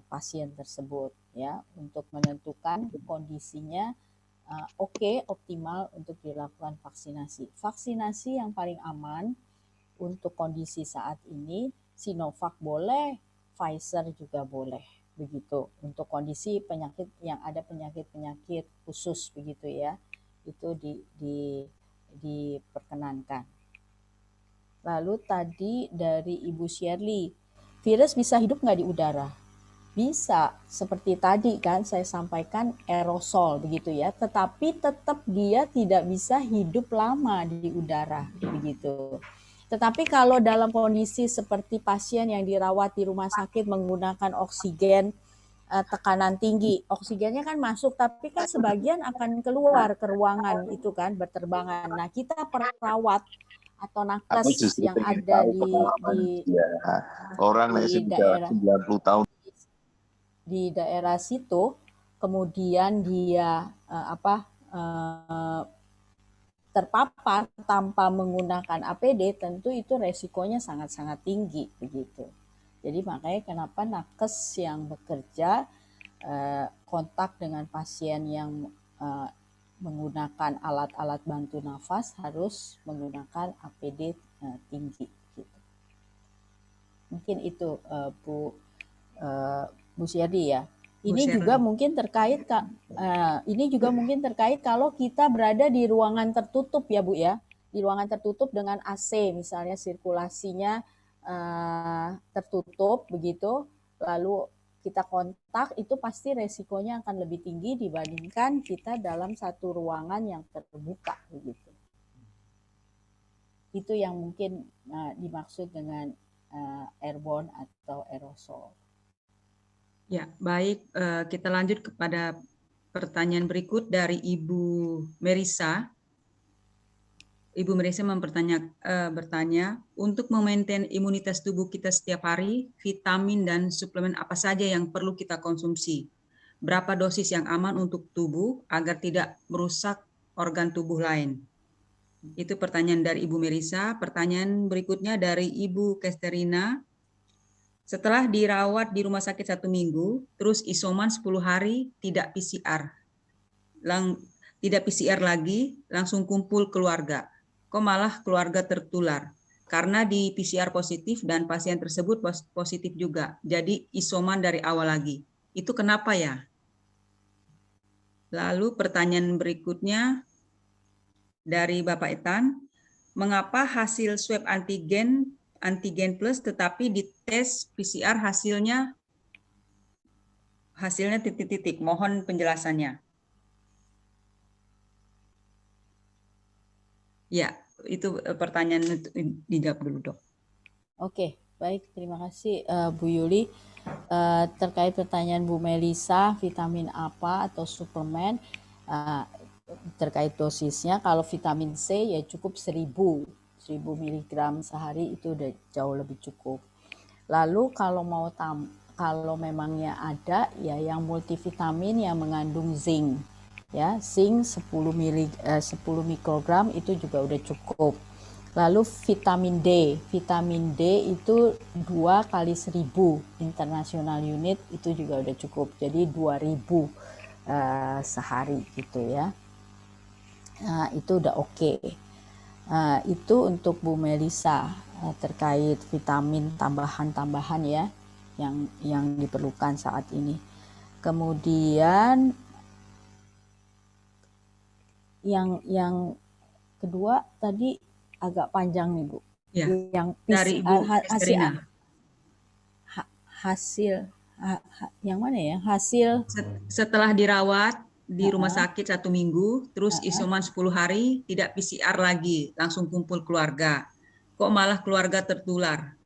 pasien tersebut, ya, untuk menentukan kondisinya optimal untuk dilakukan vaksinasi. Vaksinasi yang paling aman untuk kondisi saat ini, Sinovac boleh, Pfizer juga boleh, begitu. Untuk kondisi penyakit yang ada penyakit-penyakit khusus, begitu ya, itu diperkenankan. Lalu tadi dari Ibu Shirley, virus bisa hidup nggak di udara? Bisa, seperti tadi kan saya sampaikan aerosol begitu ya, tetapi tetap dia tidak bisa hidup lama di udara begitu. Tetapi kalau dalam kondisi seperti pasien yang dirawat di rumah sakit menggunakan oksigen tekanan tinggi, oksigennya kan masuk tapi kan sebagian akan keluar ke ruangan itu kan berterbangan. Nah, kita perawat atau nakes yang ada di daerah situ, kemudian dia terpapar tanpa menggunakan APD, tentu itu resikonya sangat-sangat tinggi begitu. Jadi makanya kenapa nakes yang bekerja kontak dengan pasien yang menggunakan alat-alat bantu nafas harus menggunakan APD tinggi gitu. Mungkin itu Bu Syadi ya. Ini juga mungkin terkait kalau kita berada di ruangan tertutup ya Bu ya. Di ruangan tertutup dengan AC misalnya sirkulasinya tertutup begitu. Lalu kita kontak, itu pasti resikonya akan lebih tinggi dibandingkan kita dalam satu ruangan yang terbuka begitu. Itu yang mungkin dimaksud dengan airborne atau aerosol. Ya, baik. Kita lanjut kepada pertanyaan berikut dari Ibu Merisa. Ibu Merisa bertanya, untuk memaintain imunitas tubuh kita setiap hari, vitamin dan suplemen apa saja yang perlu kita konsumsi? Berapa dosis yang aman untuk tubuh agar tidak merusak organ tubuh lain? Itu pertanyaan dari Ibu Merisa. Pertanyaan berikutnya dari Ibu Kesterina. Setelah dirawat di rumah sakit 1 minggu, terus isoman 10 hari, tidak PCR. Tidak PCR lagi, langsung kumpul keluarga. Kok malah keluarga tertular? Karena di PCR positif dan pasien tersebut positif juga. Jadi isoman dari awal lagi. Itu kenapa ya? Lalu pertanyaan berikutnya dari Bapak Etan. Mengapa hasil swab antigen plus tetapi di tes PCR hasilnya titik-titik. Mohon penjelasannya. Ya, itu pertanyaan dijawab dulu, Dok. Oke, baik. Terima kasih Bu Yuli. Terkait pertanyaan Bu Melisa, vitamin apa atau suplemen, terkait dosisnya, kalau vitamin C ya cukup 1000 mg sehari, itu udah jauh lebih cukup. Lalu kalau memangnya ada ya yang multivitamin yang mengandung zinc ya, zinc 10 mikrogram itu juga udah cukup. Lalu vitamin D itu 2 kali 1000 international unit, itu juga udah cukup, jadi 2000 sehari gitu ya. Nah, itu udah oke. Itu untuk Bu Melisa terkait vitamin tambahan-tambahan ya yang diperlukan saat ini. Kemudian yang kedua tadi agak panjang nih Bu. Ya, Yang dari PCR Ibu Esterina. hasil yang mana ya? Hasil Setelah dirawat di rumah sakit 1 minggu, terus isoman 10 hari, tidak PCR lagi, langsung kumpul keluarga. Kok malah keluarga tertular?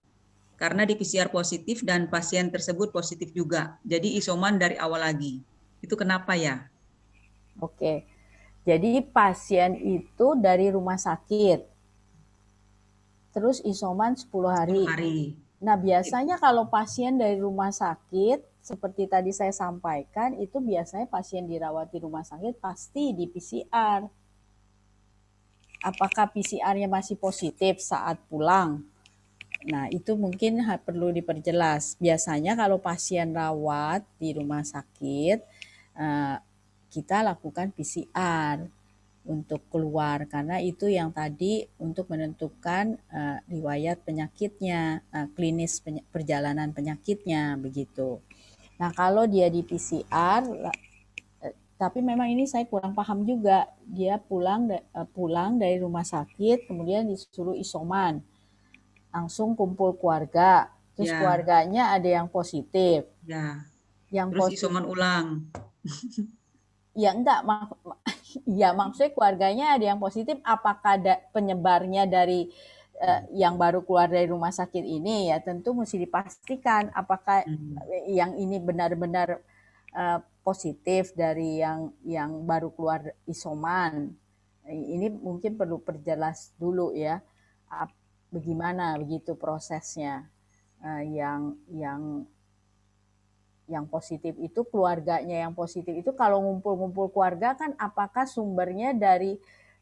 Karena di PCR positif dan pasien tersebut positif juga. Jadi isoman dari awal lagi. Itu kenapa ya? Oke. Jadi pasien itu dari rumah sakit. Terus isoman 10 hari. 10 hari. Nah, biasanya kalau pasien dari rumah sakit, seperti tadi saya sampaikan, itu biasanya pasien dirawat di rumah sakit pasti di PCR. Apakah PCR-nya masih positif saat pulang? Nah, itu mungkin perlu diperjelas. Biasanya kalau pasien rawat di rumah sakit, kita lakukan PCR untuk keluar, karena itu yang tadi untuk menentukan riwayat penyakitnya, klinis perjalanan penyakitnya, begitu. Nah, kalau dia di PCR, tapi memang ini saya kurang paham juga, dia pulang dari rumah sakit, kemudian disuruh isoman, langsung kumpul keluarga, terus keluarganya ada yang positif. Ya. Yang terus positif, isoman ulang. Ya enggak, ya maksudnya keluarganya ada yang positif, apakah penyebarnya dari yang baru keluar dari rumah sakit ini, ya tentu mesti dipastikan apakah yang ini benar-benar positif dari yang baru keluar isoman. Ini mungkin perlu perjelas dulu ya, bagaimana begitu prosesnya. Yang positif itu, keluarganya yang positif itu, kalau ngumpul-ngumpul keluarga kan apakah sumbernya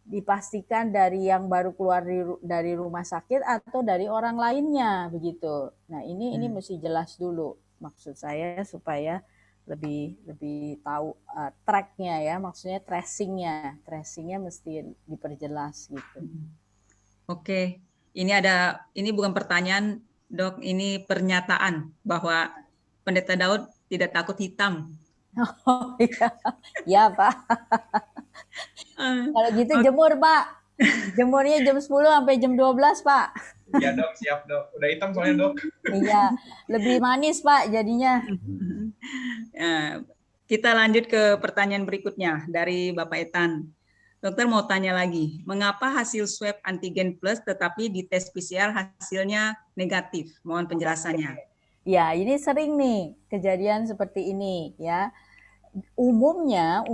dipastikan dari yang baru keluar dari rumah sakit atau dari orang lainnya, begitu. Nah, ini mesti jelas dulu maksud saya, supaya lebih tahu tracknya ya, maksudnya tracingnya mesti diperjelas gitu. Oke, ini bukan pertanyaan Dok, ini pernyataan bahwa Pendeta Daud tidak takut hitam. Oh iya, ya Pak. Kalau gitu jemur Pak, jemurnya jam 10 sampai jam 12 Pak. Iya Dok, siap Dok. Udah hitam soalnya Dok. Iya, lebih manis Pak jadinya. Kita lanjut ke pertanyaan berikutnya dari Bapak Etan. Dokter mau tanya lagi, mengapa hasil swab antigen plus tetapi di tes PCR hasilnya negatif? Mohon penjelasannya. Ya, ini sering nih kejadian seperti ini ya. Umumnya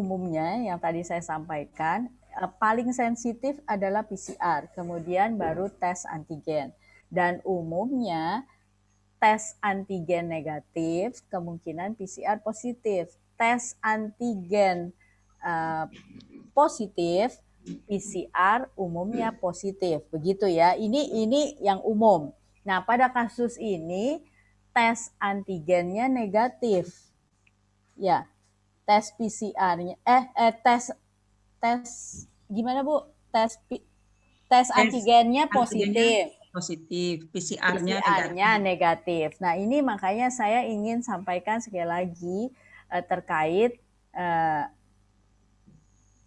yang tadi saya sampaikan, paling sensitif adalah PCR, kemudian baru tes antigen. Dan umumnya tes antigen negatif, kemungkinan PCR positif. Tes antigen positif, PCR umumnya positif, begitu ya. Ini yang umum. Nah, pada kasus ini tes antigennya negatif. Ya, tes PCR-nya tes gimana Bu? Tes antigennya positif. Positif, PCR-nya negatif. Nah, ini makanya saya ingin sampaikan sekali lagi terkait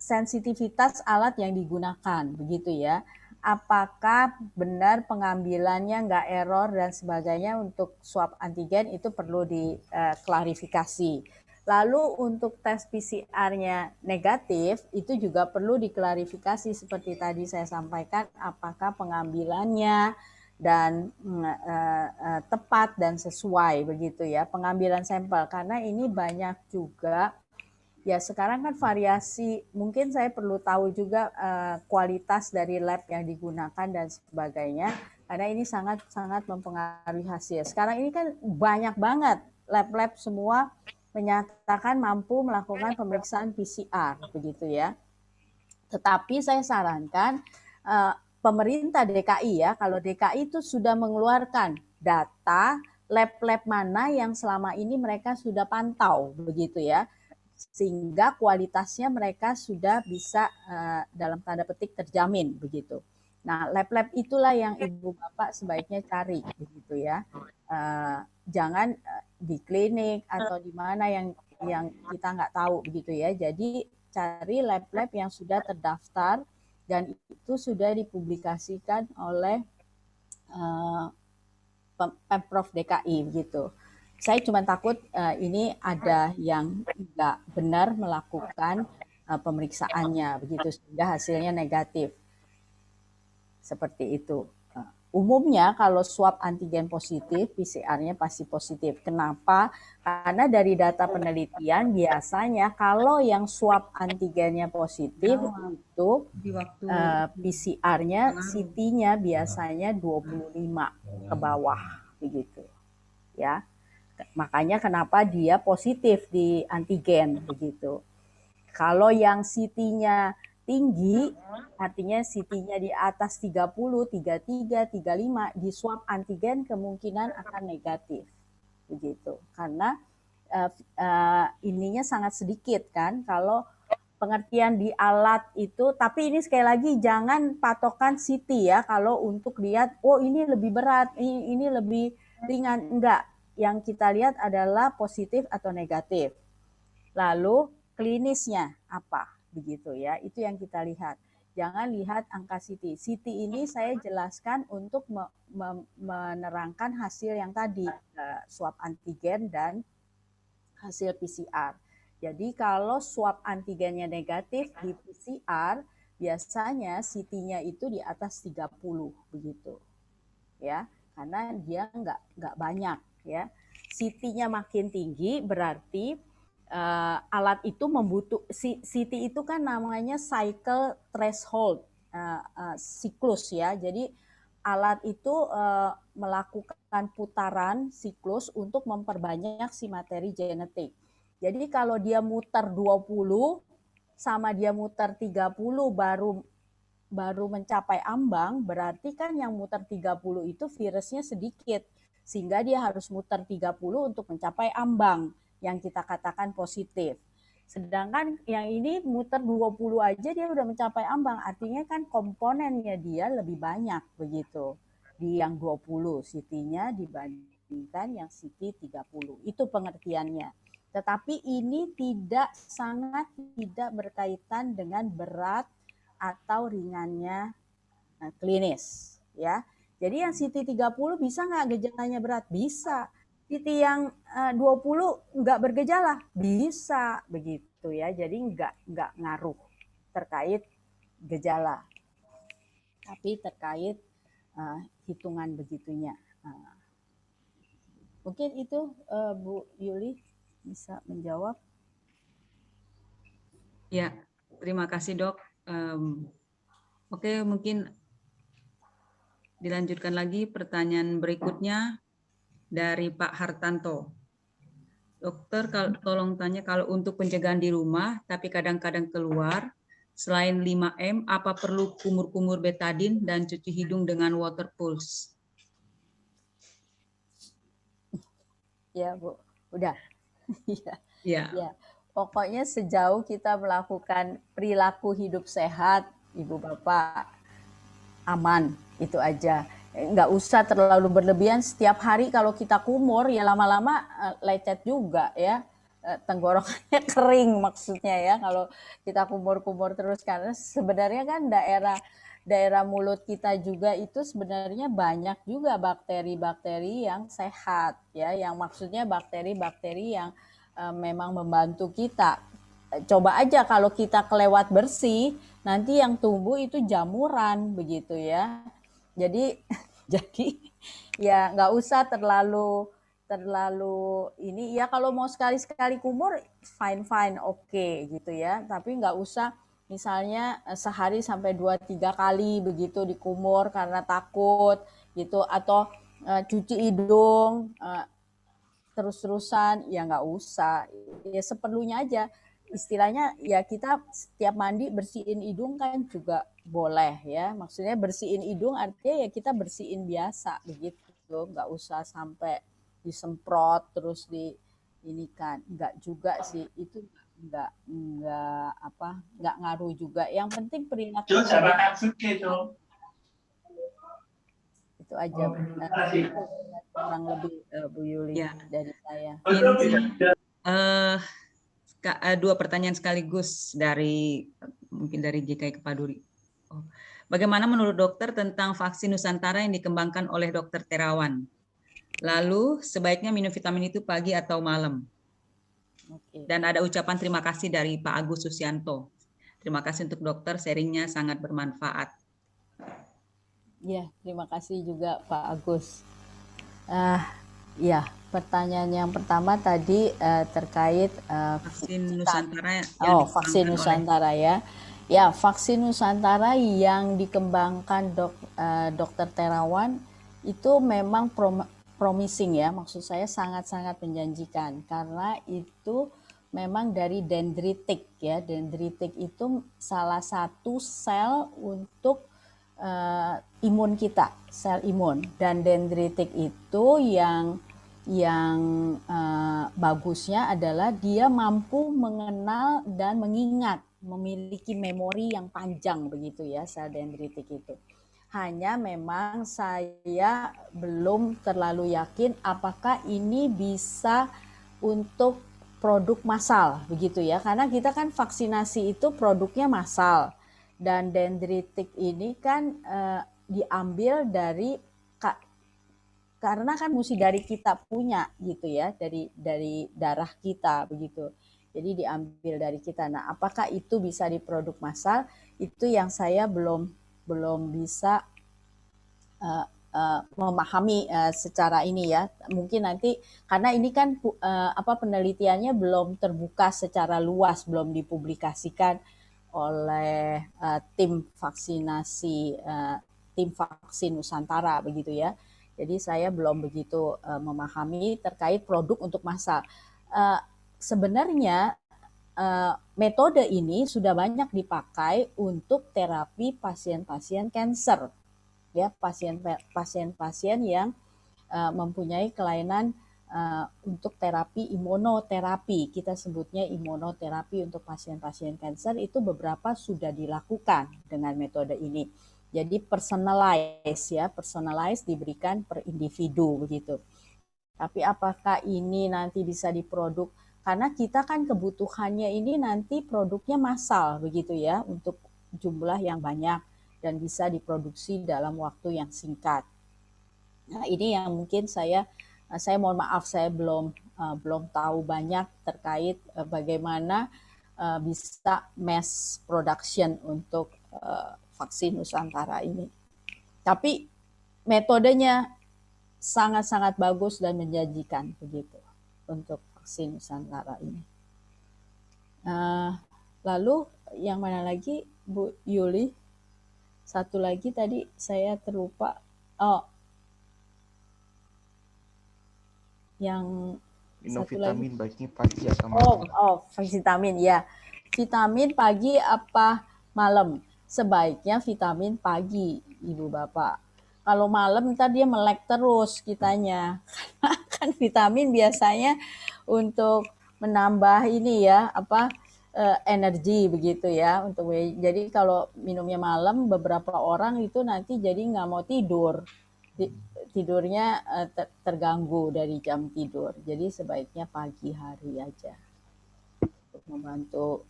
sensitivitas alat yang digunakan, begitu ya. Apakah benar pengambilannya nggak error dan sebagainya untuk swab antigen, itu perlu diklarifikasi. Lalu untuk tes PCR-nya negatif, itu juga perlu diklarifikasi seperti tadi saya sampaikan, apakah pengambilannya dan tepat dan sesuai, begitu ya, pengambilan sampel. Karena ini banyak juga, ya sekarang kan variasi, mungkin saya perlu tahu juga kualitas dari lab yang digunakan dan sebagainya, karena ini sangat-sangat mempengaruhi hasil. Sekarang ini kan banyak banget lab-lab semua menyatakan mampu melakukan pemeriksaan PCR, begitu ya. Tetapi saya sarankan pemerintah DKI ya, kalau DKI itu sudah mengeluarkan data lab-lab mana yang selama ini mereka sudah pantau, begitu ya, sehingga kualitasnya mereka sudah bisa dalam tanda petik terjamin, begitu. Nah, lab-lab itulah yang ibu bapak sebaiknya cari, begitu ya. Jangan di klinik atau di mana yang kita nggak tahu, begitu ya. Jadi cari lab-lab yang sudah terdaftar dan itu sudah dipublikasikan oleh Pemprov DKI, begitu. Saya cuma takut ini ada yang nggak benar melakukan pemeriksaannya, begitu, sehingga hasilnya negatif. Seperti itu. Umumnya kalau swab antigen positif, PCR-nya pasti positif. Kenapa? Karena dari data penelitian biasanya kalau yang swab antigennya positif itu PCR-nya, CT-nya biasanya 25 ke bawah, begitu. Ya. Makanya kenapa dia positif di antigen, begitu. Kalau yang CT-nya tinggi, artinya CT-nya di atas 30, 33, 35, di swab antigen kemungkinan akan negatif. Begitu. Karena ininya sangat sedikit kan, kalau pengertian di alat itu, tapi ini sekali lagi jangan patokan CT ya, kalau untuk lihat, oh ini lebih berat, ini lebih ringan, enggak. Yang kita lihat adalah positif atau negatif. Lalu klinisnya apa, begitu ya, itu yang kita lihat. Jangan lihat angka CT. CT ini saya jelaskan untuk menerangkan hasil yang tadi, swab antigen dan hasil PCR. Jadi kalau swab antigennya negatif di PCR, biasanya CT-nya itu di atas 30, begitu. Ya, karena dia nggak banyak ya. CT-nya makin tinggi berarti alat itu CT itu kan namanya cycle threshold, siklus ya. Jadi alat itu melakukan putaran siklus untuk memperbanyak si materi genetik. Jadi kalau dia muter 20 sama dia muter 30 baru mencapai ambang, berarti kan yang muter 30 itu virusnya sedikit, sehingga dia harus muter 30 untuk mencapai ambang yang kita katakan positif. Sedangkan yang ini muter 20 aja dia udah mencapai ambang, artinya kan komponennya dia lebih banyak, begitu. Di yang 20 CT-nya dibandingkan yang CT 30. Itu pengertiannya. Tetapi ini sangat tidak berkaitan dengan berat atau ringannya klinis, ya. Jadi yang CT 30 bisa nggak gejalanya berat? Bisa. CT yang 20 nggak bergejala? Bisa, begitu ya. Jadi nggak ngaruh terkait gejala, tapi terkait hitungan begitunya. Mungkin itu Bu Yuli bisa menjawab. Ya, terima kasih Dok. Oke, mungkin dilanjutkan lagi pertanyaan berikutnya dari Pak Hartanto. Dokter, tolong tanya, kalau untuk pencegahan di rumah, tapi kadang-kadang keluar, selain 5M, apa perlu kumur-kumur betadin dan cuci hidung dengan water pulse? Ya, Bu. Udah. Ya. Ya. Pokoknya sejauh kita melakukan perilaku hidup sehat, Ibu Bapak, aman, itu aja. Nggak usah terlalu berlebihan. Setiap hari kalau kita kumur, ya lama-lama lecet juga ya. Tenggorokannya kering maksudnya ya, kalau kita kumur-kumur terus. Karena sebenarnya kan daerah mulut kita juga itu sebenarnya banyak juga bakteri-bakteri yang sehat ya, yang maksudnya bakteri-bakteri yang memang membantu kita. Coba aja kalau kita kelewat bersih, nanti yang tumbuh itu jamuran, begitu ya. Jadi ya nggak usah terlalu ini ya, kalau mau sekali-sekali kumur fine oke, gitu ya, tapi nggak usah misalnya sehari sampai 2-3 kali begitu dikumur karena takut gitu, atau cuci hidung terus-terusan, ya nggak usah, ya seperlunya aja. Istilahnya ya kita setiap mandi bersihin hidung kan juga boleh ya, maksudnya bersihin hidung artinya ya kita bersihin biasa begitu, nggak usah sampai disemprot terus ini kan, nggak juga sih, itu nggak ngaruh juga. Yang penting perilaku Itu aja kurang lebih Bu Yuli Ya. dari saya. Ini dua pertanyaan sekaligus mungkin dari GKI ke Pak Duri. Bagaimana menurut dokter tentang vaksin Nusantara yang dikembangkan oleh Dokter Terawan? Lalu sebaiknya minum vitamin itu pagi atau malam? Oke. Dan ada ucapan terima kasih dari Pak Agus Susianto. Terima kasih untuk dokter, sharingnya sangat bermanfaat. Ya, terima kasih juga Pak Agus. Ya, pertanyaan yang pertama tadi terkait Vaksin Nusantara vaksin Nusantara ya. Ya, vaksin Nusantara yang dikembangkan Dokter Terawan itu memang promising ya. Maksud saya sangat-sangat menjanjikan karena itu memang dari dendritik ya. Dendritik itu salah satu sel untuk imun kita, sel imun. Dan dendritik itu yang bagusnya adalah dia mampu mengenal dan mengingat, memiliki memori yang panjang begitu ya sel dendritik itu. Hanya memang saya belum terlalu yakin apakah ini bisa untuk produk massal begitu ya, karena kita kan vaksinasi itu produknya massal dan dendritik ini kan diambil dari karena kan mesti dari kita punya gitu ya, dari darah kita begitu. Jadi diambil dari kita. Nah, apakah itu bisa diproduk massal? Itu yang saya belum bisa memahami secara ini ya. Mungkin nanti karena ini kan penelitiannya belum terbuka secara luas, belum dipublikasikan oleh tim vaksin Nusantara begitu ya. Jadi saya belum begitu memahami terkait produk untuk massal. Sebenarnya metode ini sudah banyak dipakai untuk terapi pasien-pasien kanker, ya pasien-pasien yang mempunyai kelainan untuk terapi imunoterapi. Kita sebutnya imunoterapi untuk pasien-pasien kanker itu beberapa sudah dilakukan dengan metode ini. Jadi personalize diberikan per individu begitu. Tapi apakah ini nanti bisa diproduk? Karena kita kan kebutuhannya ini nanti produknya massal begitu ya, untuk jumlah yang banyak dan bisa diproduksi dalam waktu yang singkat. Nah, ini yang mungkin saya mohon maaf saya belum tahu banyak terkait bagaimana bisa mass production untuk vaksin Nusantara ini. Tapi metodenya sangat-sangat bagus dan menjanjikan begitu untuk vaksin Nusantara ini. Lalu yang mana lagi Bu Yuli? Satu lagi tadi saya terlupa. Yang minum satu vitamin lagi. baiknya pagi atau malam? Vitamin ya. Vitamin pagi apa malam? Sebaiknya vitamin pagi, Ibu Bapak. Kalau malam ntar dia melek terus kitanya. Karena kan vitamin biasanya untuk menambah ini ya, energi begitu ya. Jadi kalau minumnya malam, beberapa orang itu nanti jadi nggak mau tidur. Tidurnya terganggu dari jam tidur. Jadi sebaiknya pagi hari aja untuk membantu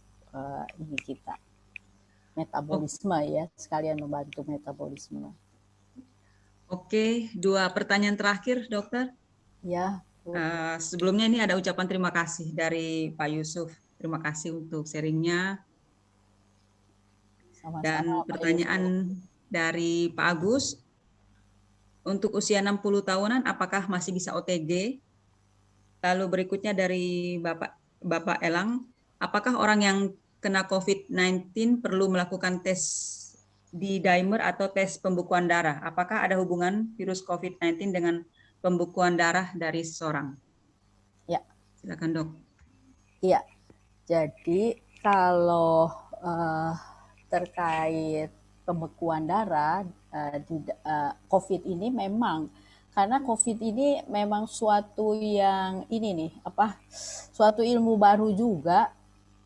ini kita. Metabolisme ya, sekalian membantu metabolisme. Oke, 2 pertanyaan terakhir, dokter. Ya. Sebelumnya ini ada ucapan terima kasih dari Pak Yusuf. Terima kasih untuk sharingnya. Sama-sama, dan pertanyaan dari Pak Agus, untuk usia 60 tahunan apakah masih bisa OTG? Lalu berikutnya dari Bapak Elang, apakah orang yang kena COVID-19 perlu melakukan tes D-dimer atau tes pembekuan darah? Apakah ada hubungan virus COVID-19 dengan pembekuan darah dari seseorang? Ya. Silakan dok. Iya, jadi kalau terkait pembekuan darah COVID ini memang, karena COVID ini memang suatu yang ini nih, suatu ilmu baru juga.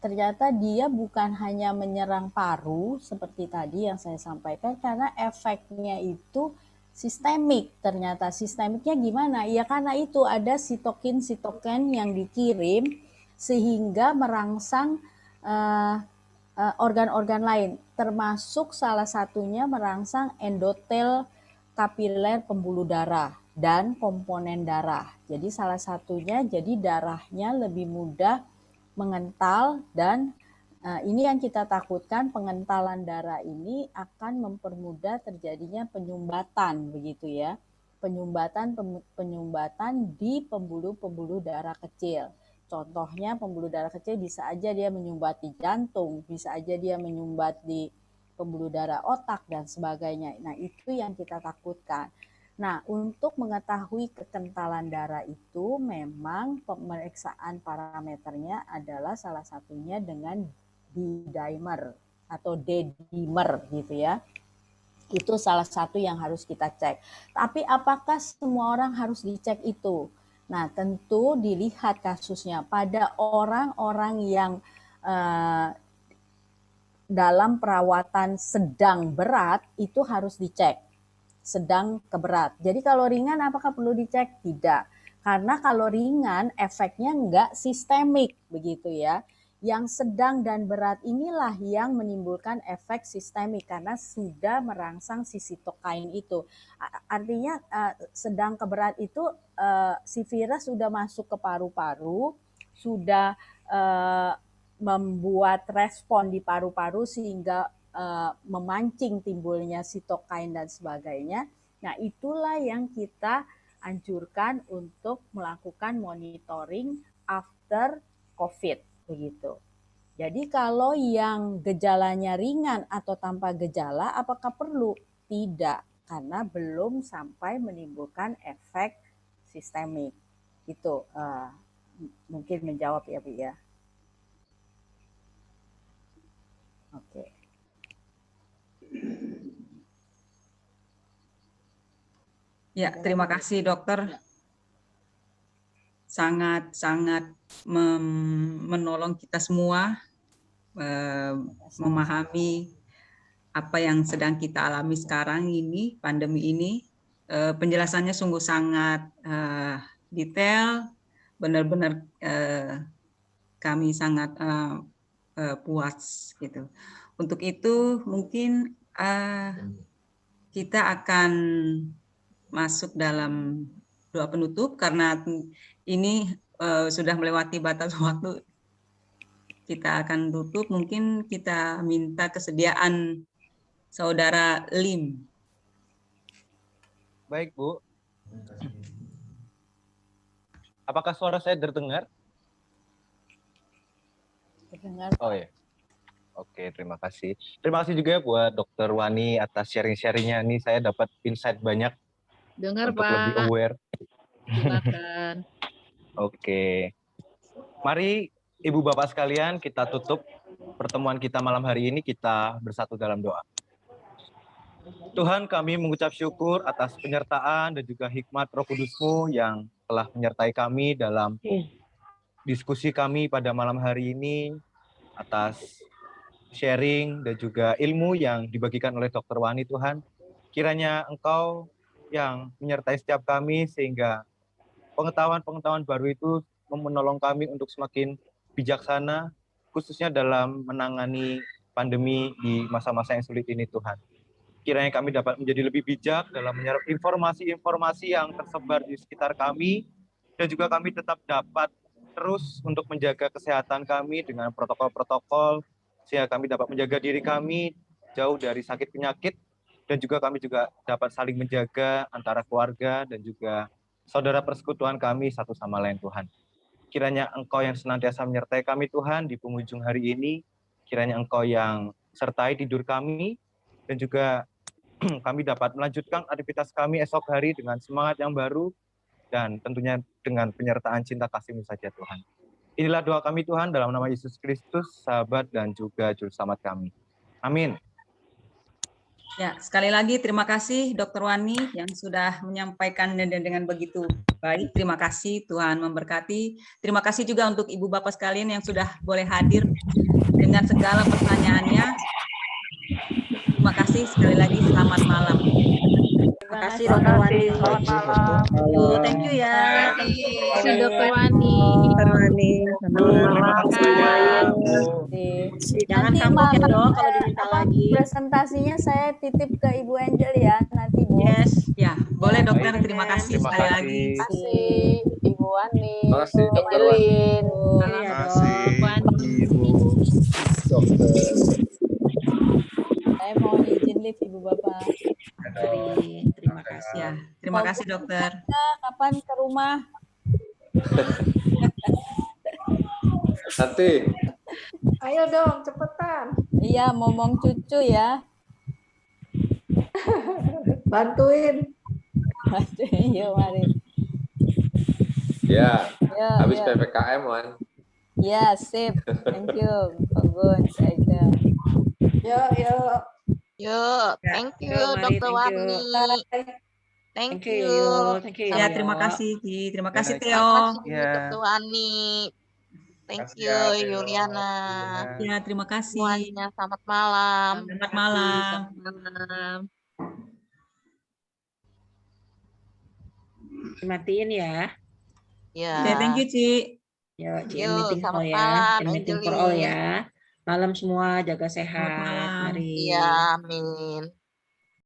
Ternyata dia bukan hanya menyerang paru seperti tadi yang saya sampaikan, karena efeknya itu sistemik. Ternyata sistemiknya gimana? Ya karena itu ada sitokin yang dikirim sehingga merangsang organ-organ lain, termasuk salah satunya merangsang endotel kapiler pembuluh darah dan komponen darah. Jadi salah satunya jadi darahnya lebih mudah mengental dan ini yang kita takutkan, pengentalan darah ini akan mempermudah terjadinya penyumbatan begitu ya. Penyumbatan di pembuluh darah kecil. Contohnya pembuluh darah kecil bisa aja dia menyumbat di jantung, bisa aja dia menyumbat di pembuluh darah otak dan sebagainya. Nah, itu yang kita takutkan. Nah, untuk mengetahui kekentalan darah itu memang pemeriksaan parameternya adalah salah satunya dengan D-dimer atau D-dimer gitu ya. Itu salah satu yang harus kita cek. Tapi apakah semua orang harus dicek itu? Nah, tentu dilihat kasusnya pada orang-orang yang dalam perawatan sedang berat itu harus dicek. Sedang ke berat. Jadi kalau ringan apakah perlu dicek? Tidak. Karena kalau ringan efeknya enggak sistemik begitu ya. Yang sedang dan berat inilah yang menimbulkan efek sistemik karena sudah merangsang si sitokain itu. Artinya sedang ke berat itu si virus sudah masuk ke paru-paru, sudah membuat respon di paru-paru sehingga memancing timbulnya sitokain dan sebagainya. Nah, itulah yang kita anjurkan untuk melakukan monitoring after COVID. Begitu. Jadi kalau yang gejalanya ringan atau tanpa gejala, apakah perlu? Tidak, karena belum sampai menimbulkan efek sistemik. Itu mungkin menjawab ya, Bu ya. Oke. Ya, terima kasih dokter. Sangat-sangat menolong kita semua memahami apa yang sedang kita alami sekarang ini, pandemi ini. Penjelasannya sungguh sangat detail, benar-benar kami sangat puas gitu. Untuk itu mungkin kita akan masuk dalam doa penutup karena ini sudah melewati batas waktu. Kita akan tutup, mungkin kita minta kesediaan Saudara Lim. Baik, Bu. Apakah suara saya terdengar? Terdengar. Oh ya. Oke, terima kasih. Terima kasih juga buat Dr. Wani atas sharing-sharingnya. Ini saya dapat insight banyak Dengar, untuk Pak. lebih aware. Silakan. Oke. Mari Ibu Bapak sekalian kita tutup pertemuan kita malam hari ini, kita bersatu dalam doa. Tuhan, kami mengucap syukur atas penyertaan dan juga hikmat Roh Kudus-Mu yang telah menyertai kami dalam diskusi kami pada malam hari ini, atas sharing dan juga ilmu yang dibagikan oleh Dr. Wani. Tuhan, kiranya Engkau yang menyertai setiap kami sehingga pengetahuan-pengetahuan baru itu menolong kami untuk semakin bijaksana, khususnya dalam menangani pandemi di masa-masa yang sulit ini, Tuhan. Kiranya kami dapat menjadi lebih bijak dalam menyerap informasi-informasi yang tersebar di sekitar kami, dan juga kami tetap dapat terus untuk menjaga kesehatan kami dengan protokol-protokol, sehingga kami dapat menjaga diri kami jauh dari sakit penyakit, dan juga kami juga dapat saling menjaga antara keluarga dan juga saudara persekutuan kami satu sama lain, Tuhan. Kiranya Engkau yang senantiasa menyertai kami, Tuhan, di penghujung hari ini. Kiranya Engkau yang sertai tidur kami, dan juga kami dapat melanjutkan aktivitas kami esok hari dengan semangat yang baru, dan tentunya dengan penyertaan cinta kasih-Mu saja, Tuhan. Inilah doa kami, Tuhan, dalam nama Yesus Kristus, sahabat dan juga juru selamat kami. Amin. Ya, sekali lagi terima kasih Dr. Wani yang sudah menyampaikan dengan begitu baik. Terima kasih, Tuhan memberkati. Terima kasih juga untuk Ibu Bapak sekalian yang sudah boleh hadir dengan segala pertanyaannya. Terima kasih sekali lagi, selamat malam. Terima kasih kasih. Dokter Wani. Thank you, Dokter. Thank you ya. Terima kasih Dokter Wani. Dokter Wani. Terima kasih banyak. Jangan Nanti kapok ya malam Dok kalau diminta lagi. presentasinya saya titip ke Ibu Angel ya nanti Bu. Yes. Ya, boleh Ya. dokter. Baik. Terima kasih Terima sekali kasih. lagi. Terima kasih Ibu Wani. Terima kasih, Bu Dokter Wani. Angelin. Iya Dok. Ibu Dokter. Saya mohon izin live Ibu Bapak. Terima kasih. Ya, terima kasih dokter. Kapan ke rumah? Nanti. Ayo dong, cepetan. Iya, ngomong cucu ya. Bantuin. Yuk, mari. Ya, Yuk, habis yuk. PPKM, Wan. Ya, sip. Thank you. Bagus, Aida. Yuk, yuk. Yuk, thank you Mari, Dokter thank you. Wani. Thank Thank you. you. Thank you. Ya, Yo. terima kasih Ki. Terima kasih Ya, Terima Theo. kasih Ya. Dokter Wani. Thank Makasih you ya, Theo. Yuliana. Ya, terima kasih. Semuanya selamat malam. Selamat malam. Selamat malam. Dimatiin ya. Ya. Ya, thank you Ci. Yuk, Yuk, meeting selamat all ya. malam, Meeting for all Angelin. ya. Malam semua, jaga sehat. Selamat malam. Mari. Iya, amin.